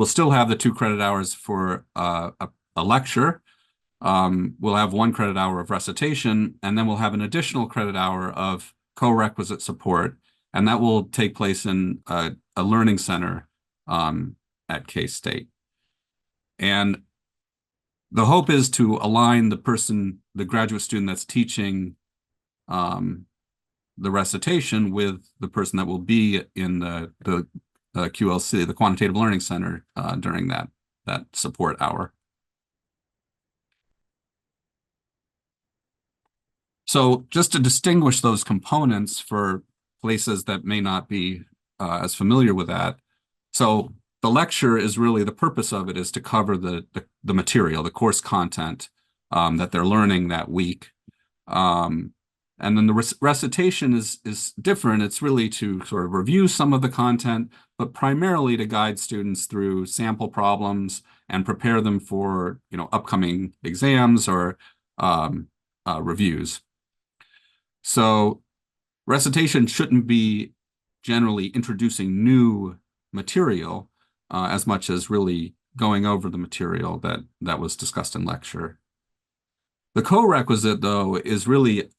still have the 2 credit hours for a lecture. We'll have 1 credit hour of recitation, and then we'll have an additional credit hour of co-requisite support, and that will take place in a learning center at K-State. And the hope is to align the graduate student that's teaching the recitation with the person that will be in the QLC, the Quantitative Learning Center, during that support hour. So just to distinguish those components for places that may not be as familiar with that. So the lecture is really, the purpose of it is to cover the material, the course content that they're learning that week. And then the recitation is different. It's really to sort of review some of the content, but primarily to guide students through sample problems and prepare them for, upcoming exams or reviews. So recitation shouldn't be generally introducing new material as much as really going over the material that was discussed in lecture. The co-requisite, though, is really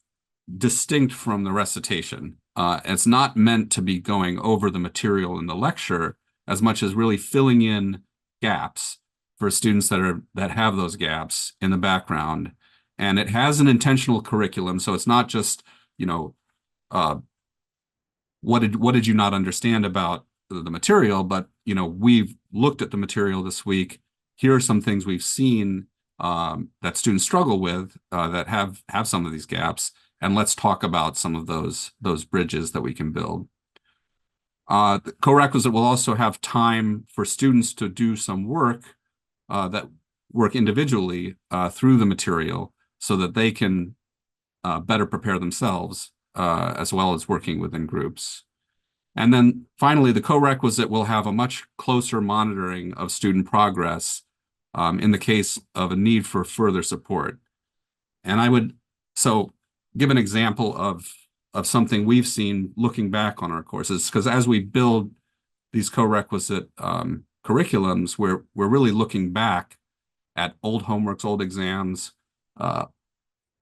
distinct from the recitation. It's not meant to be going over the material in the lecture as much as really filling in gaps for students that have those gaps in the background. And it has an intentional curriculum, so it's not just, what did you not understand about the material, but we've looked at the material this week. Here are some things we've seen that students struggle with that have some of these gaps, and let's talk about some of those bridges that we can build. The co-requisite will also have time for students to do some work that work individually through the material so that they can better prepare themselves as well as working within groups. And then finally, the co-requisite will have a much closer monitoring of student progress in the case of a need for further support. And I would give an example of something we've seen looking back on our courses, because as we build these co-requisite curriculums, we're really looking back at old homeworks, old exams,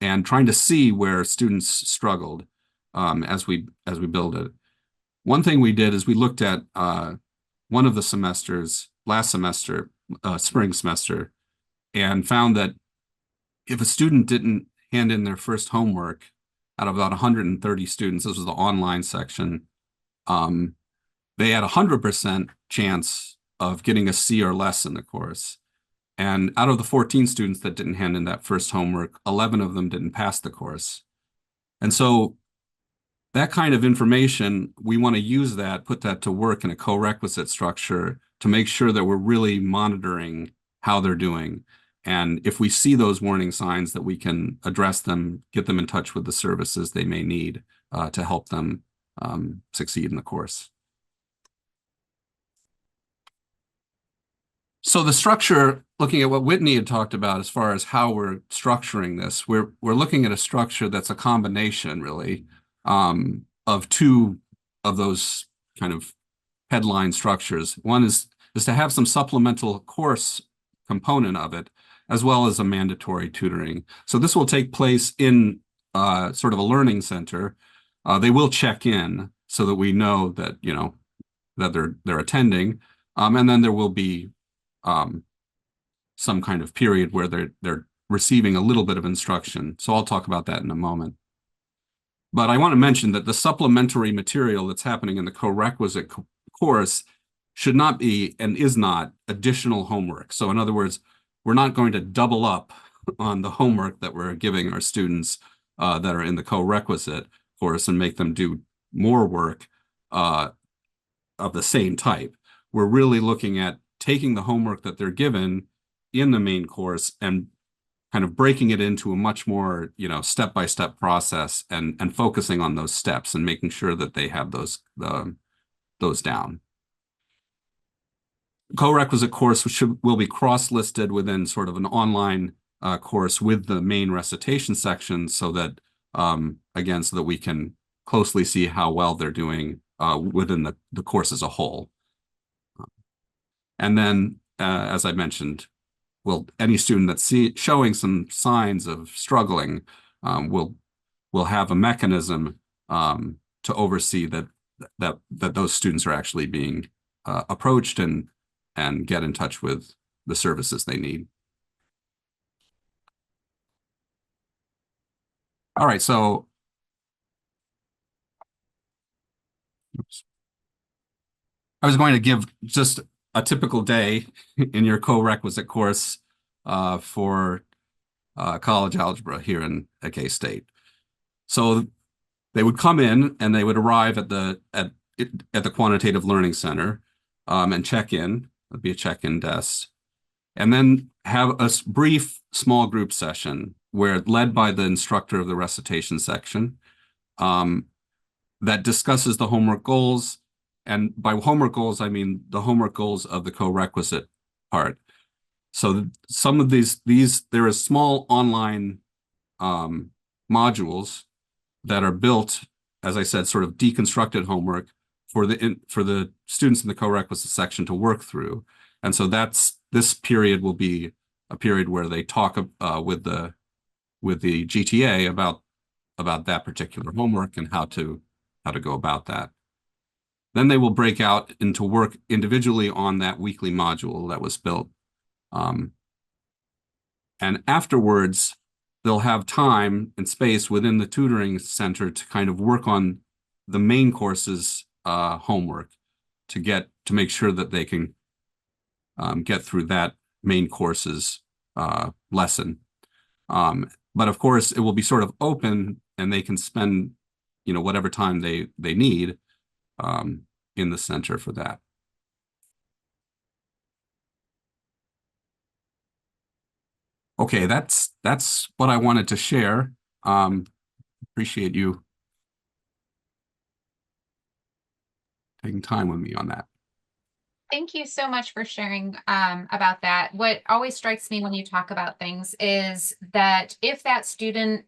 and trying to see where students struggled as we build it. One thing we did is we looked at one of the semesters, last semester, spring semester, and found that if a student didn't hand in their first homework out of about 130 students, this was the online section, they had a 100% chance of getting a C or less in the course. And out of the 14 students that didn't hand in that first homework, 11 of them didn't pass the course. And so that kind of information, we want to use that, put that to work in a co-requisite structure to make sure that we're really monitoring how they're doing. And if we see those warning signs, that we can address them, get them in touch with the services they may need to help them succeed in the course. So the structure, looking at what Whitney had talked about as far as how we're structuring this, we're looking at a structure that's a combination, really, of two of those kind of headline structures. One is to have some supplemental course component of it, as well as a mandatory tutoring. So this will take place in sort of a learning center. They will check in so that we know that, that they're attending. And then there will be some kind of period where they're receiving a little bit of instruction. So I'll talk about that in a moment. But I want to mention that the supplementary material that's happening in the co-requisite course should not be and is not additional homework. So in other words, we're not going to double up on the homework that we're giving our students that are in the co-requisite course and make them do more work of the same type. We're really looking at taking the homework that they're given in the main course and kind of breaking it into a much more, step-by-step process and focusing on those steps and making sure that they have those down. Co-requisite course will be cross-listed within sort of an online course with the main recitation section so that, again, so that we can closely see how well they're doing within the course as a whole. And then, as I mentioned, any student that's showing some signs of struggling will have a mechanism to oversee that those students are actually being approached and get in touch with the services they need. All right, so I was going to give just a typical day in your co-requisite course for college algebra here at K-State. So they would come in and they would arrive at the quantitative learning center and check in. There'd be a check-in desk, and then have a brief small group session where led by the instructor of the recitation section that discusses the homework goals. And by homework goals, I mean the homework goals of the co-requisite part. So some of these there are small online modules that are built, as I said, sort of deconstructed homework for the students in the co-requisite section to work through. And so this period will be a period where they talk with the GTA about that particular homework and how to go about that. Then they will break out into work individually on that weekly module that was built. And afterwards, they'll have time and space within the tutoring center to kind of work on the main course's homework to make sure that they can get through that main course's lesson. But of course, it will be sort of open, and they can spend, whatever time they need in the center for that. Okay, that's what I wanted to share. Appreciate you taking time with me on that. Thank you so much for sharing about that. What always strikes me when you talk about things is that if that student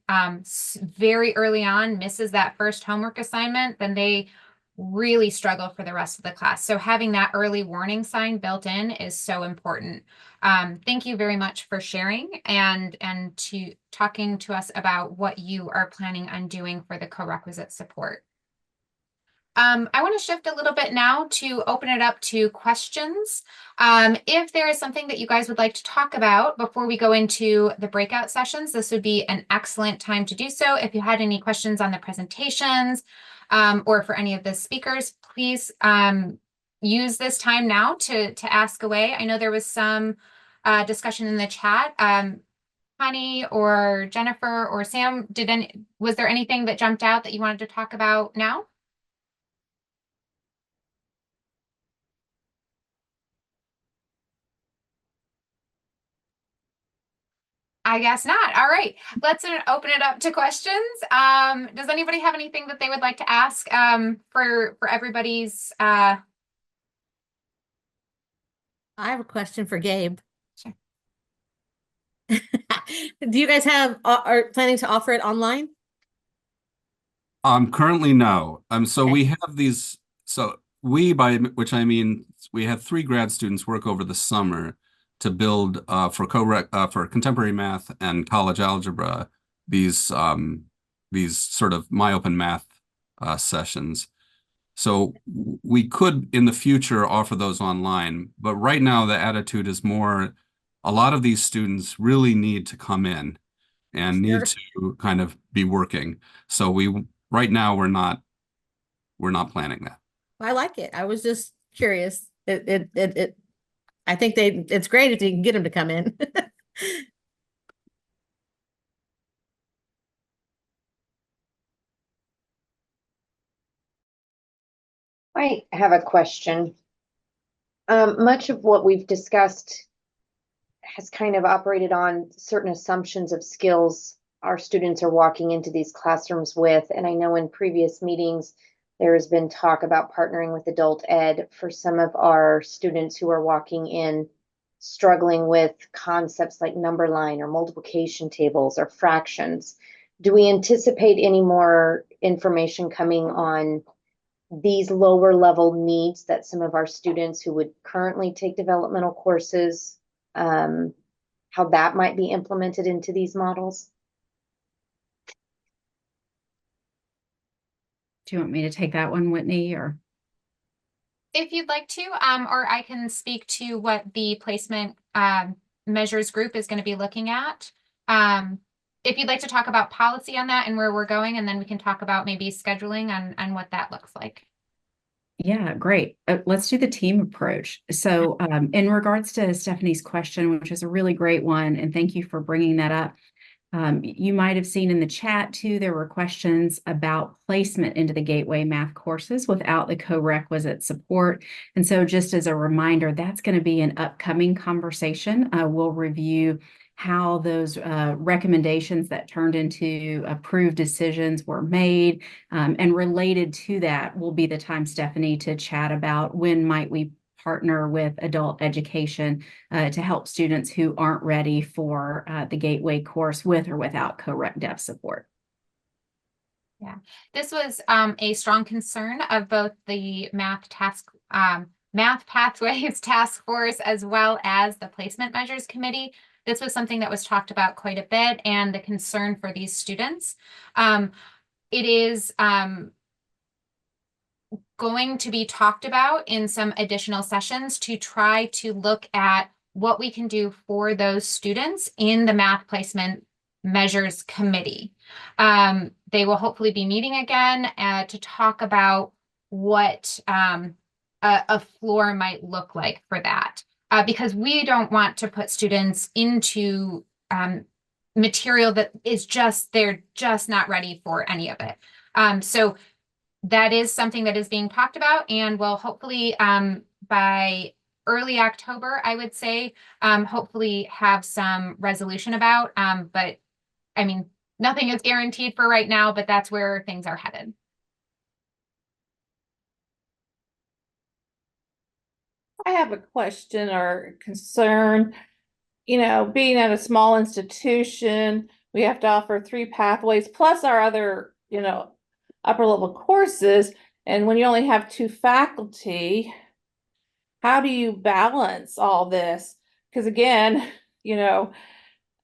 very early on misses that first homework assignment, then they really struggle for the rest of the class. So having that early warning sign built in is so important. Thank you very much for sharing and to talking to us about what you are planning on doing for the co-requisite support. I want to shift a little bit now to open it up to questions. If there is something that you guys would like to talk about before we go into the breakout sessions, this would be an excellent time to do so. If you had any questions on the presentations or for any of the speakers, please use this time now to ask away. I know there was some discussion in the chat. Connie or Jennifer or Sam, was there anything that jumped out that you wanted to talk about now? I guess not. All right, let's open it up to questions. Does anybody have anything that they would like to ask for everybody's? I have a question for Gabe. Sure. Do you guys are planning to offer it online? Currently, no. So Okay. we have these. So by which I mean we have 3 grad students work over the summer to build for contemporary math and college algebra these sort of MyOpen Math sessions. So we could in the future offer those online, but right now the attitude is more a lot of these students really need to come in and need to kind of be working. So right now we're not planning that. I like it. I was just curious. I think it's great if you can get them to come in. I have a question. Much of what we've discussed has kind of operated on certain assumptions of skills our students are walking into these classrooms with. And I know in previous meetings, there has been talk about partnering with adult ed for some of our students who are walking in struggling with concepts like number line or multiplication tables or fractions. Do we anticipate any more information coming on these lower level needs that some of our students who would currently take developmental courses, how that might be implemented into these models? Do you want me to take that one, Whitney, or? If you'd like to, or I can speak to what the placement measures group is going to be looking at. If you'd like to talk about policy on that and where we're going, and then we can talk about maybe scheduling and what that looks like. Yeah, great. Let's do the team approach. So in regards to Stephanie's question, which is a really great one, and thank you for bringing that up. You might have seen in the chat too, there were questions about placement into the Gateway math courses without the co-requisite support. And so just as a reminder, that's going to be an upcoming conversation. We'll review how those recommendations that turned into approved decisions were made. And related to that will be the time, Stephanie, to chat about when might we partner with adult education to help students who aren't ready for the Gateway course with or without co-rec dev support. Yeah, this was a strong concern of both the Math Pathways Task Force as well as the Placement Measures Committee. This was something that was talked about quite a bit, and the concern for these students. It is going to be talked about in some additional sessions to try to look at what we can do for those students in the Math Placement Measures Committee. They will hopefully be meeting again to talk about what a floor might look like for that. Because we don't want to put students into material that is they're just not ready for any of it. So that is something that is being talked about, and will hopefully by early October, I would say, hopefully have some resolution about. But I mean, nothing is guaranteed for right now, but that's where things are headed. I have a question or concern. You know, being at a small institution, we have to offer 3 pathways plus our other, you know, upper level courses. And when you only have 2 faculty, how do you balance all this? Because again, you know,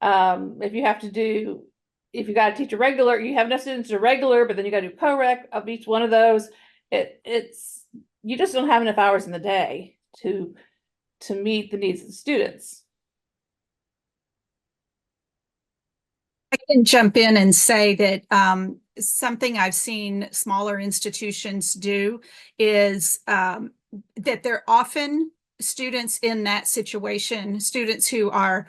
if you got to teach a regular, you have enough students to regular, but then you got to do co-rec of each one of those. It's you just don't have enough hours in the day to meet the needs of the students. I can jump in and say that something I've seen smaller institutions do is that they're often students in that situation, students who are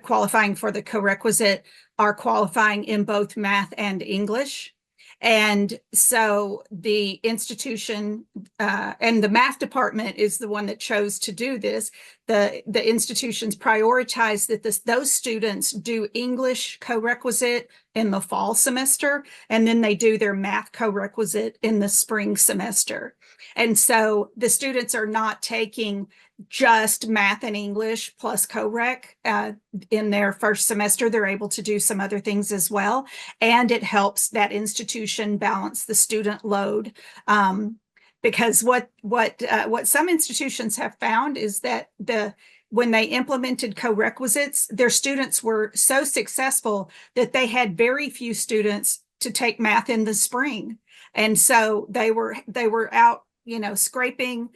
qualifying for the co-requisite are qualifying in both math and English. And so the institution and the math department is the one that chose to do this. The institutions prioritize that those students do English co-requisite in the fall semester, and then they do their math co-requisite in the spring semester. And so the students are not taking just math and English plus co-rec in their first semester. They're able to do some other things as well. And it helps that institution balance the student load. Because what some institutions have found is that when they implemented co-requisites, their students were so successful that they had very few students to take math in the spring. And so they were out, you know, scraping,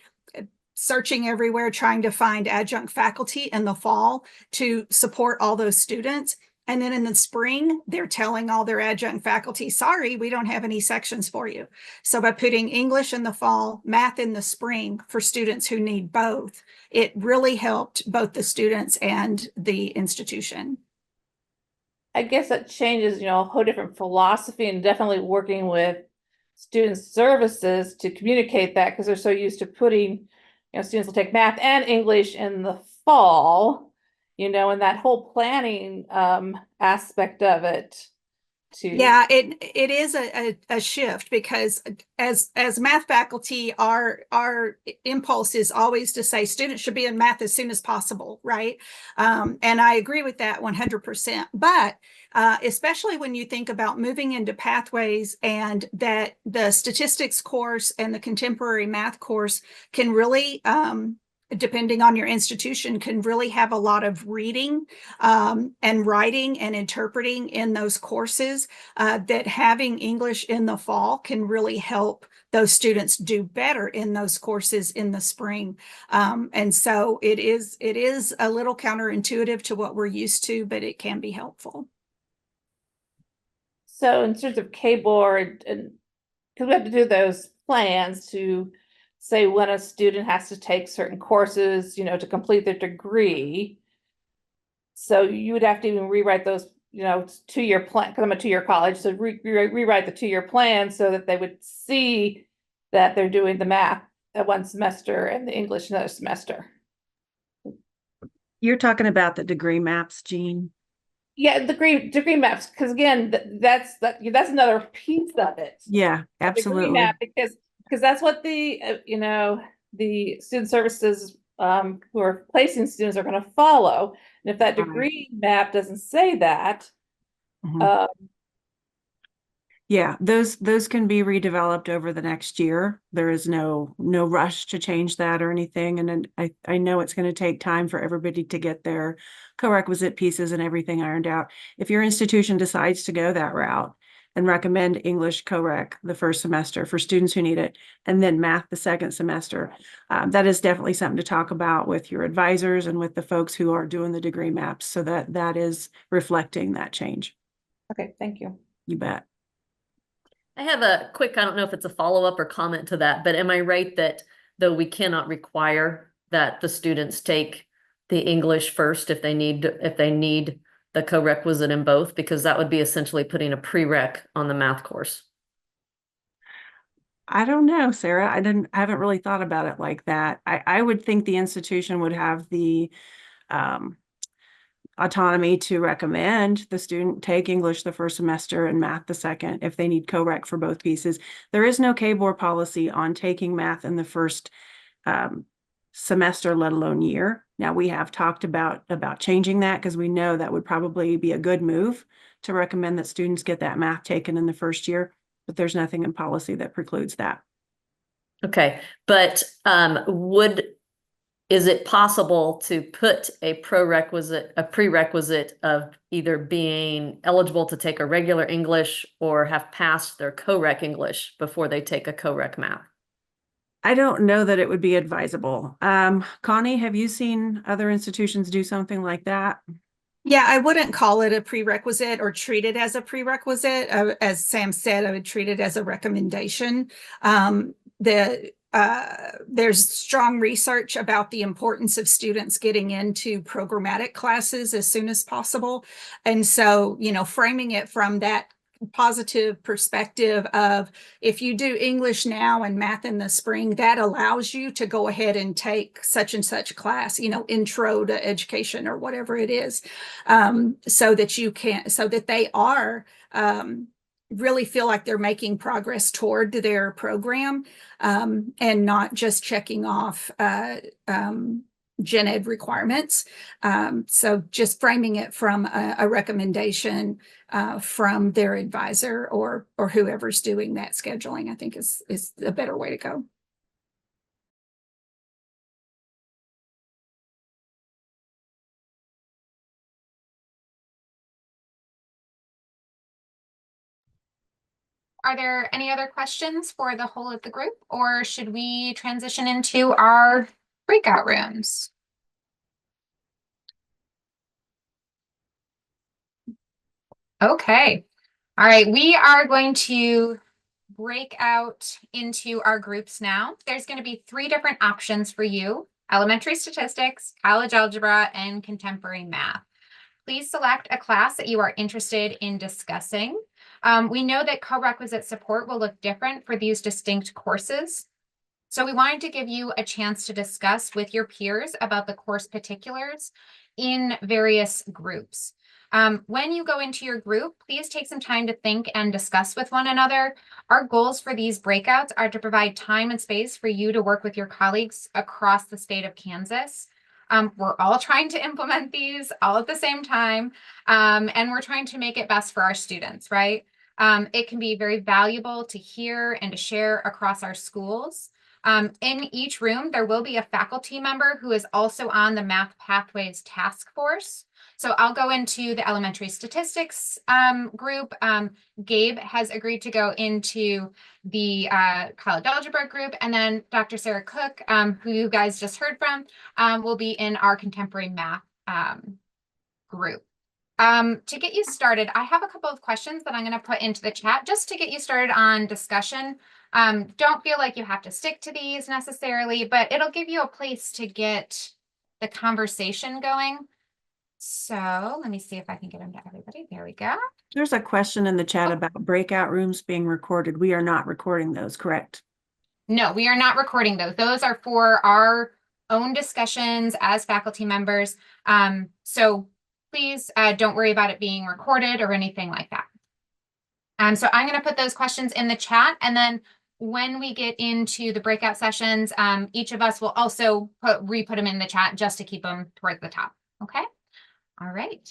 searching everywhere, trying to find adjunct faculty in the fall to support all those students. And then in the spring, they're telling all their adjunct faculty, sorry, we don't have any sections for you. So by putting English in the fall, math in the spring for students who need both, it really helped both the students and the institution. I guess that changes, you know, a whole different philosophy, and definitely working with student services to communicate that, because they're so used to putting, you know, students will take math and English in the fall, you know, and that whole planning aspect of it. Yeah, it is a shift, because as math faculty, our impulse is always to say students should be in math as soon as possible, right? And I agree with that 100%. But especially when you think about moving into pathways, and that the statistics course and the contemporary math course can really depending on your institution, can really have a lot of reading and writing and interpreting in those courses, that having English in the fall can really help those students do better in those courses in the spring. And so it is a little counterintuitive to what we're used to, but it can be helpful. So in terms of K-board, and because we have to do those plans to say when a student has to take certain courses, you know, to complete their degree. So you would have to even rewrite those 2-year plan, because I'm a 2-year college, so rewrite the 2-year plan so that they would see that they're doing the math at one semester and the English another semester. You're talking about the degree maps, Jean? Yeah, degree maps, because again, that's another piece of it. Yeah, Degree absolutely. map, because that's what the the student services who are placing students are going to follow. And if that Right. degree map doesn't say that, Mhm. Yeah, those can be redeveloped over the next year. There is no rush to change that or anything. And then I know it's going to take time for everybody to get their co-requisite pieces and everything ironed out. If your institution decides to go that route and recommend English co-rec the first semester for students who need it, and then math the second semester, that is definitely something to talk about with your advisors and with the folks who are doing the degree maps, so that is reflecting that change. okay, thank you. You bet. I have a quick, I don't know if it's a follow-up or comment to that, but am I right that though we cannot require that the students take the English first if they need the co-requisite in both, because that would be essentially putting a prereq on the math course? I don't know, Sarah. I haven't really thought about it like that. I would think the institution would have the autonomy to recommend the student take English the first semester and math the second if they need co-rec for both pieces. There is no K-Board policy on taking math in the first semester, let alone year. Now, we have talked about changing that because we know that would probably be a good move to recommend that students get that math taken in the first year, but there's nothing in policy that precludes that. Okay, but is it possible to put a prerequisite of either being eligible to take a regular English or have passed their co-rec English before they take a co-rec math? I don't know that it would be advisable. Connie, have you seen other institutions do something like that? Yeah, I wouldn't call it a prerequisite or treat it as a prerequisite. As Sam said, I would treat it as a recommendation. There's strong research about the importance of students getting into programmatic classes as soon as possible. And so, framing it from that positive perspective of if you do English now and math in the spring, that allows you to go ahead and take such and such class, intro to education or whatever it is, so that they are really feel like they're making progress toward their program, and not just checking off gen ed requirements. So just framing it from a recommendation from their advisor or whoever's doing that scheduling, I think is a better way to go. Are there any other questions for the whole of the group, or should we transition into our breakout rooms? Okay. All right. We are going to break out into our groups now. There's going to be 3 different options for you: elementary statistics, college algebra, and contemporary math. Please select a class that you are interested in discussing. We know that co-requisite support will look different for these distinct courses. So we wanted to give you a chance to discuss with your peers about the course particulars in various groups. When you go into your group, please take some time to think and discuss with one another. Our goals for these breakouts are to provide time and space for you to work with your colleagues across the state of Kansas. We're all trying to implement these all at the same time, and we're trying to make it best for our students, right? It can be very valuable to hear and to share across our schools. In each room, there will be a faculty member who is also on the Math Pathways Task Force. So I'll go into the elementary statistics group. Gabe has agreed to go into the college algebra group, and then Dr. Sarah Cook, who you guys just heard from, will be in our contemporary math group. To get you started, I have a couple of questions that I'm going to put into the chat just to get you started on discussion. Don't feel like you have to stick to these necessarily, but it'll give you a place to get the conversation going. So let me see if I can get them to everybody. There we go. There's a question in the chat about breakout rooms being recorded. We are not recording those, correct? No, we are not recording those. Those are for our own discussions as faculty members. So please don't worry about it being recorded or anything like that. So I'm going to put those questions in the chat, and then when we get into the breakout sessions, each of us will also re-put them in the chat just to keep them towards the top. Okay. All right.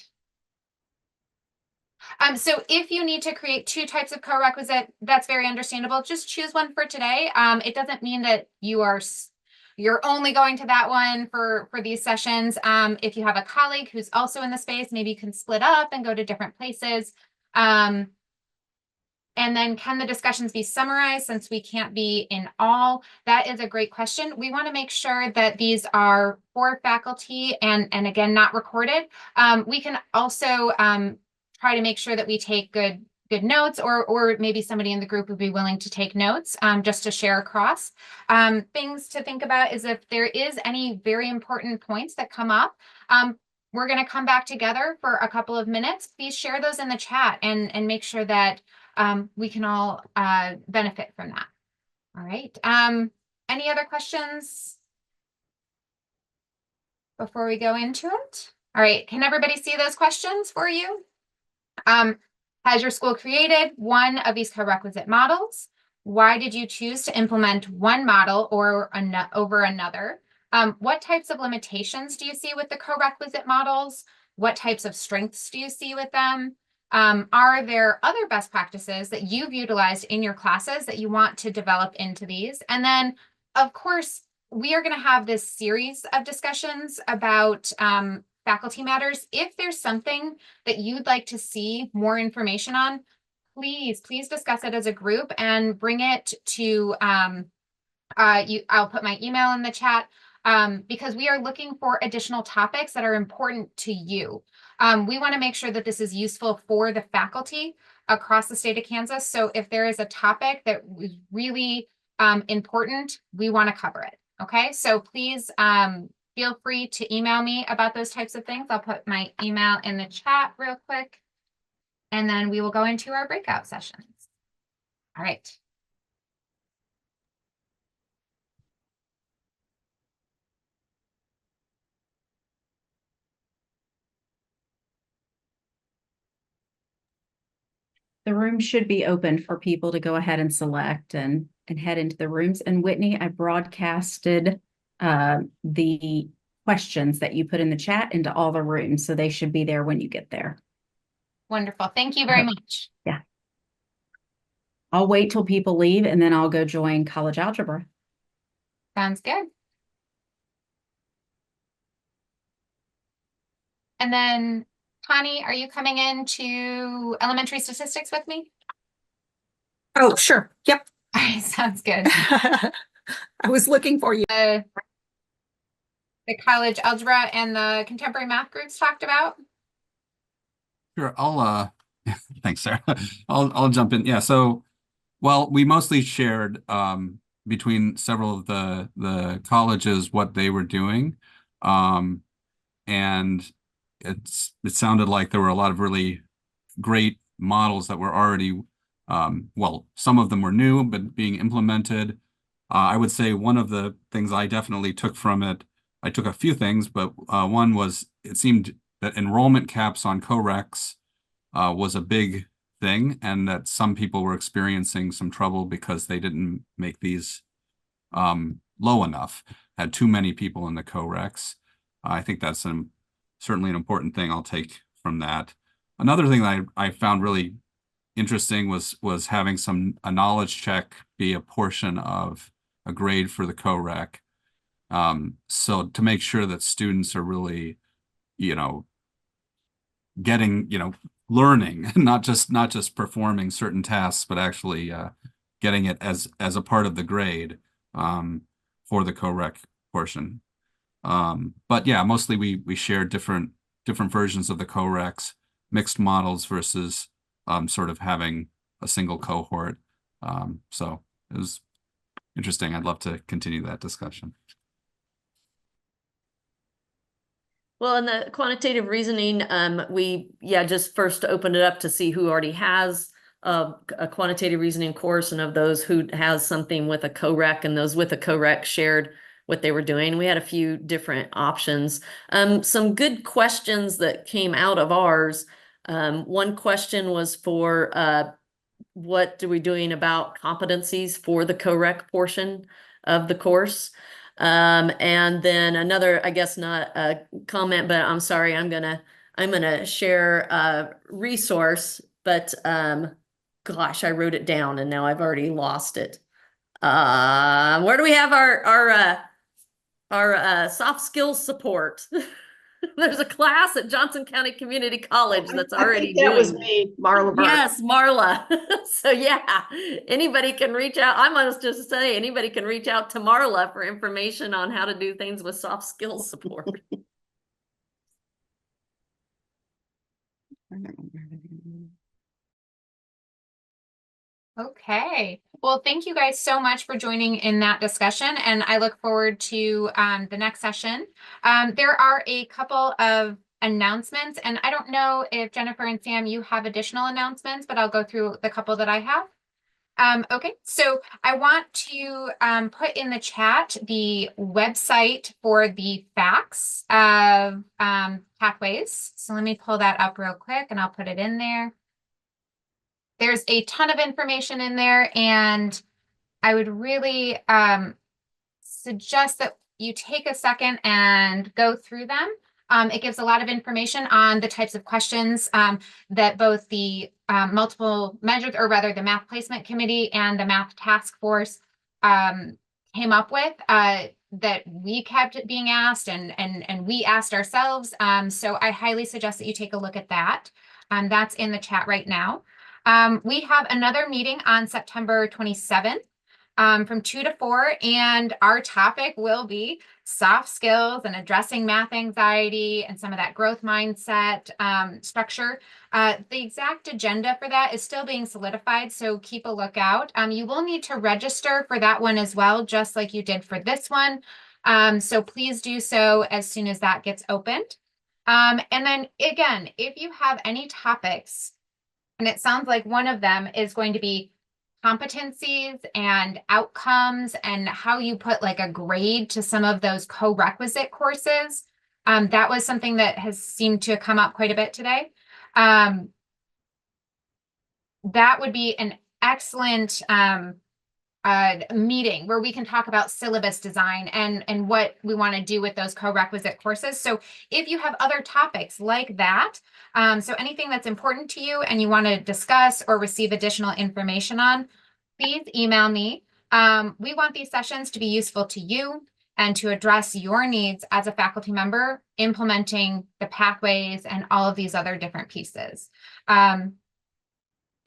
So if you need to create 2 types of co-requisite, that's very understandable. Just choose one for today. It doesn't mean that you're only going to that one for these sessions. If you have a colleague who's also in the space, maybe you can split up and go to different places. And then can the discussions be summarized since we can't be in all? That is a great question. We want to make sure that these are for faculty and again, not recorded. We can also try to make sure that we take good notes, or maybe somebody in the group would be willing to take notes just to share across. Things to think about is if there is any very important points that come up, we're going to come back together for a couple of minutes. Please share those in the chat and make sure that we can all benefit from that. All right. Any other questions before we go into it? All right. Can everybody see those questions for you? Has your school created one of these co-requisite models? Why did you choose to implement one model or over another? What types of limitations do you see with the co-requisite models? What types of strengths do you see with them? Are there other best practices that you've utilized in your classes that you want to develop into these? And then, of course, we are going to have this series of discussions about faculty matters. If there's something that you'd like to see more information on, please discuss it as a group and bring it to I'll put my email in the chat because we are looking for additional topics that are important to you. We want to make sure that this is useful for the faculty across the state of Kansas. So if there is a topic that is really important, we want to cover it. Okay, so please feel free to email me about those types of things. I'll put my email in the chat real quick, and then we will go into our breakout sessions. All right. The room should be open for people to go ahead and select and head into the rooms. And Whitney, I broadcasted the questions that you put in the chat into all the rooms, so they should be there when you get there. Wonderful. Thank you very much. Yeah. I'll wait till people leave and then I'll go join college algebra. Sounds good. And then, Connie, are you coming into elementary statistics with me? Oh, sure. Yep. All right, sounds good. I was looking for you. The college algebra and the contemporary math groups talked about. Sure, I'll thanks, Sarah. I'll jump in. Yeah, so well, we mostly shared between several of the colleges what they were doing. And it sounded like there were a lot of really great models that were already well, some of them were new but being implemented. I would say one of the things I definitely took from it, I took a few things, but one was it seemed that enrollment caps on co-recs was a big thing, and that some people were experiencing some trouble because they didn't make these low enough, had too many people in the co-recs. I think that's certainly an important thing I'll take from that. Another thing that I found really interesting was having a knowledge check be a portion of a grade for the co-rec. So to make sure that students are really, getting, learning, not just performing certain tasks, but actually getting it as a part of the grade for the co-rec portion. But yeah, mostly we shared different versions of the co-recs, mixed models versus sort of having a single cohort. So it was interesting. I'd love to continue that discussion. Well, in the quantitative reasoning, we just first opened it up to see who already has a quantitative reasoning course, and of those who has something with a co-rec, and those with a co-rec shared what they were doing. We had a few different options. Some good questions that came out of ours. One question was for what are we doing about competencies for the co-rec portion of the course? And then another, I guess not a comment, but I'm sorry, I'm gonna share a resource, but gosh, I wrote it down and now I've already lost it. Where do we have our soft skills support? There's a class at Johnson County Community College that's already that was doing. me, Marla Burke. Yes, Marla. So yeah, anybody can reach out. I must just say, anybody can reach out to Marla for information on how to do things with soft skills support. Okay. Well, thank you guys so much for joining in that discussion, and I look forward to the next session. There are a couple of announcements, and I don't know if Jennifer and Sam, you have additional announcements, but I'll go through the couple that I have. Okay, so I want to put in the chat the website for the facts of pathways. So let me pull that up real quick and I'll put it in there. There's a ton of information in there, and I would really suggest that you take a second and go through them. It gives a lot of information on the types of questions that both the multiple measures, or rather the math placement committee and the math task force came up with that we kept being asked and we asked ourselves. So I highly suggest that you take a look at that. That's in the chat right now. We have another meeting on September 27th. From 2 to 4, and our topic will be soft skills and addressing math anxiety and some of that growth mindset structure. The exact agenda for that is still being solidified, so keep a lookout. You will need to register for that one as well, just like you did for this one. So please do so as soon as that gets opened. And then again, if you have any topics, and it sounds like one of them is going to be competencies and outcomes and how you put like a grade to some of those co-requisite courses. That was something that has seemed to come up quite a bit today. That would be an excellent meeting where we can talk about syllabus design and what we want to do with those co-requisite courses. So if you have other topics like that, so anything that's important to you and you want to discuss or receive additional information on, please email me. We want these sessions to be useful to you and to address your needs as a faculty member, implementing the pathways and all of these other different pieces.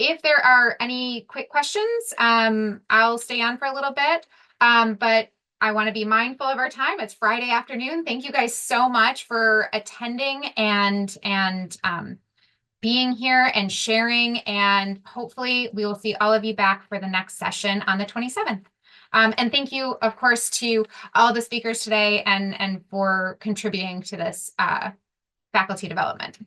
If there are any quick questions, I'll stay on for a little bit, but I want to be mindful of our time. It's Friday afternoon. Thank you guys so much for attending and being here and sharing, and hopefully we will see all of you back for the next session on the 27th. And thank you, of course, to all the speakers today and for contributing to this faculty development.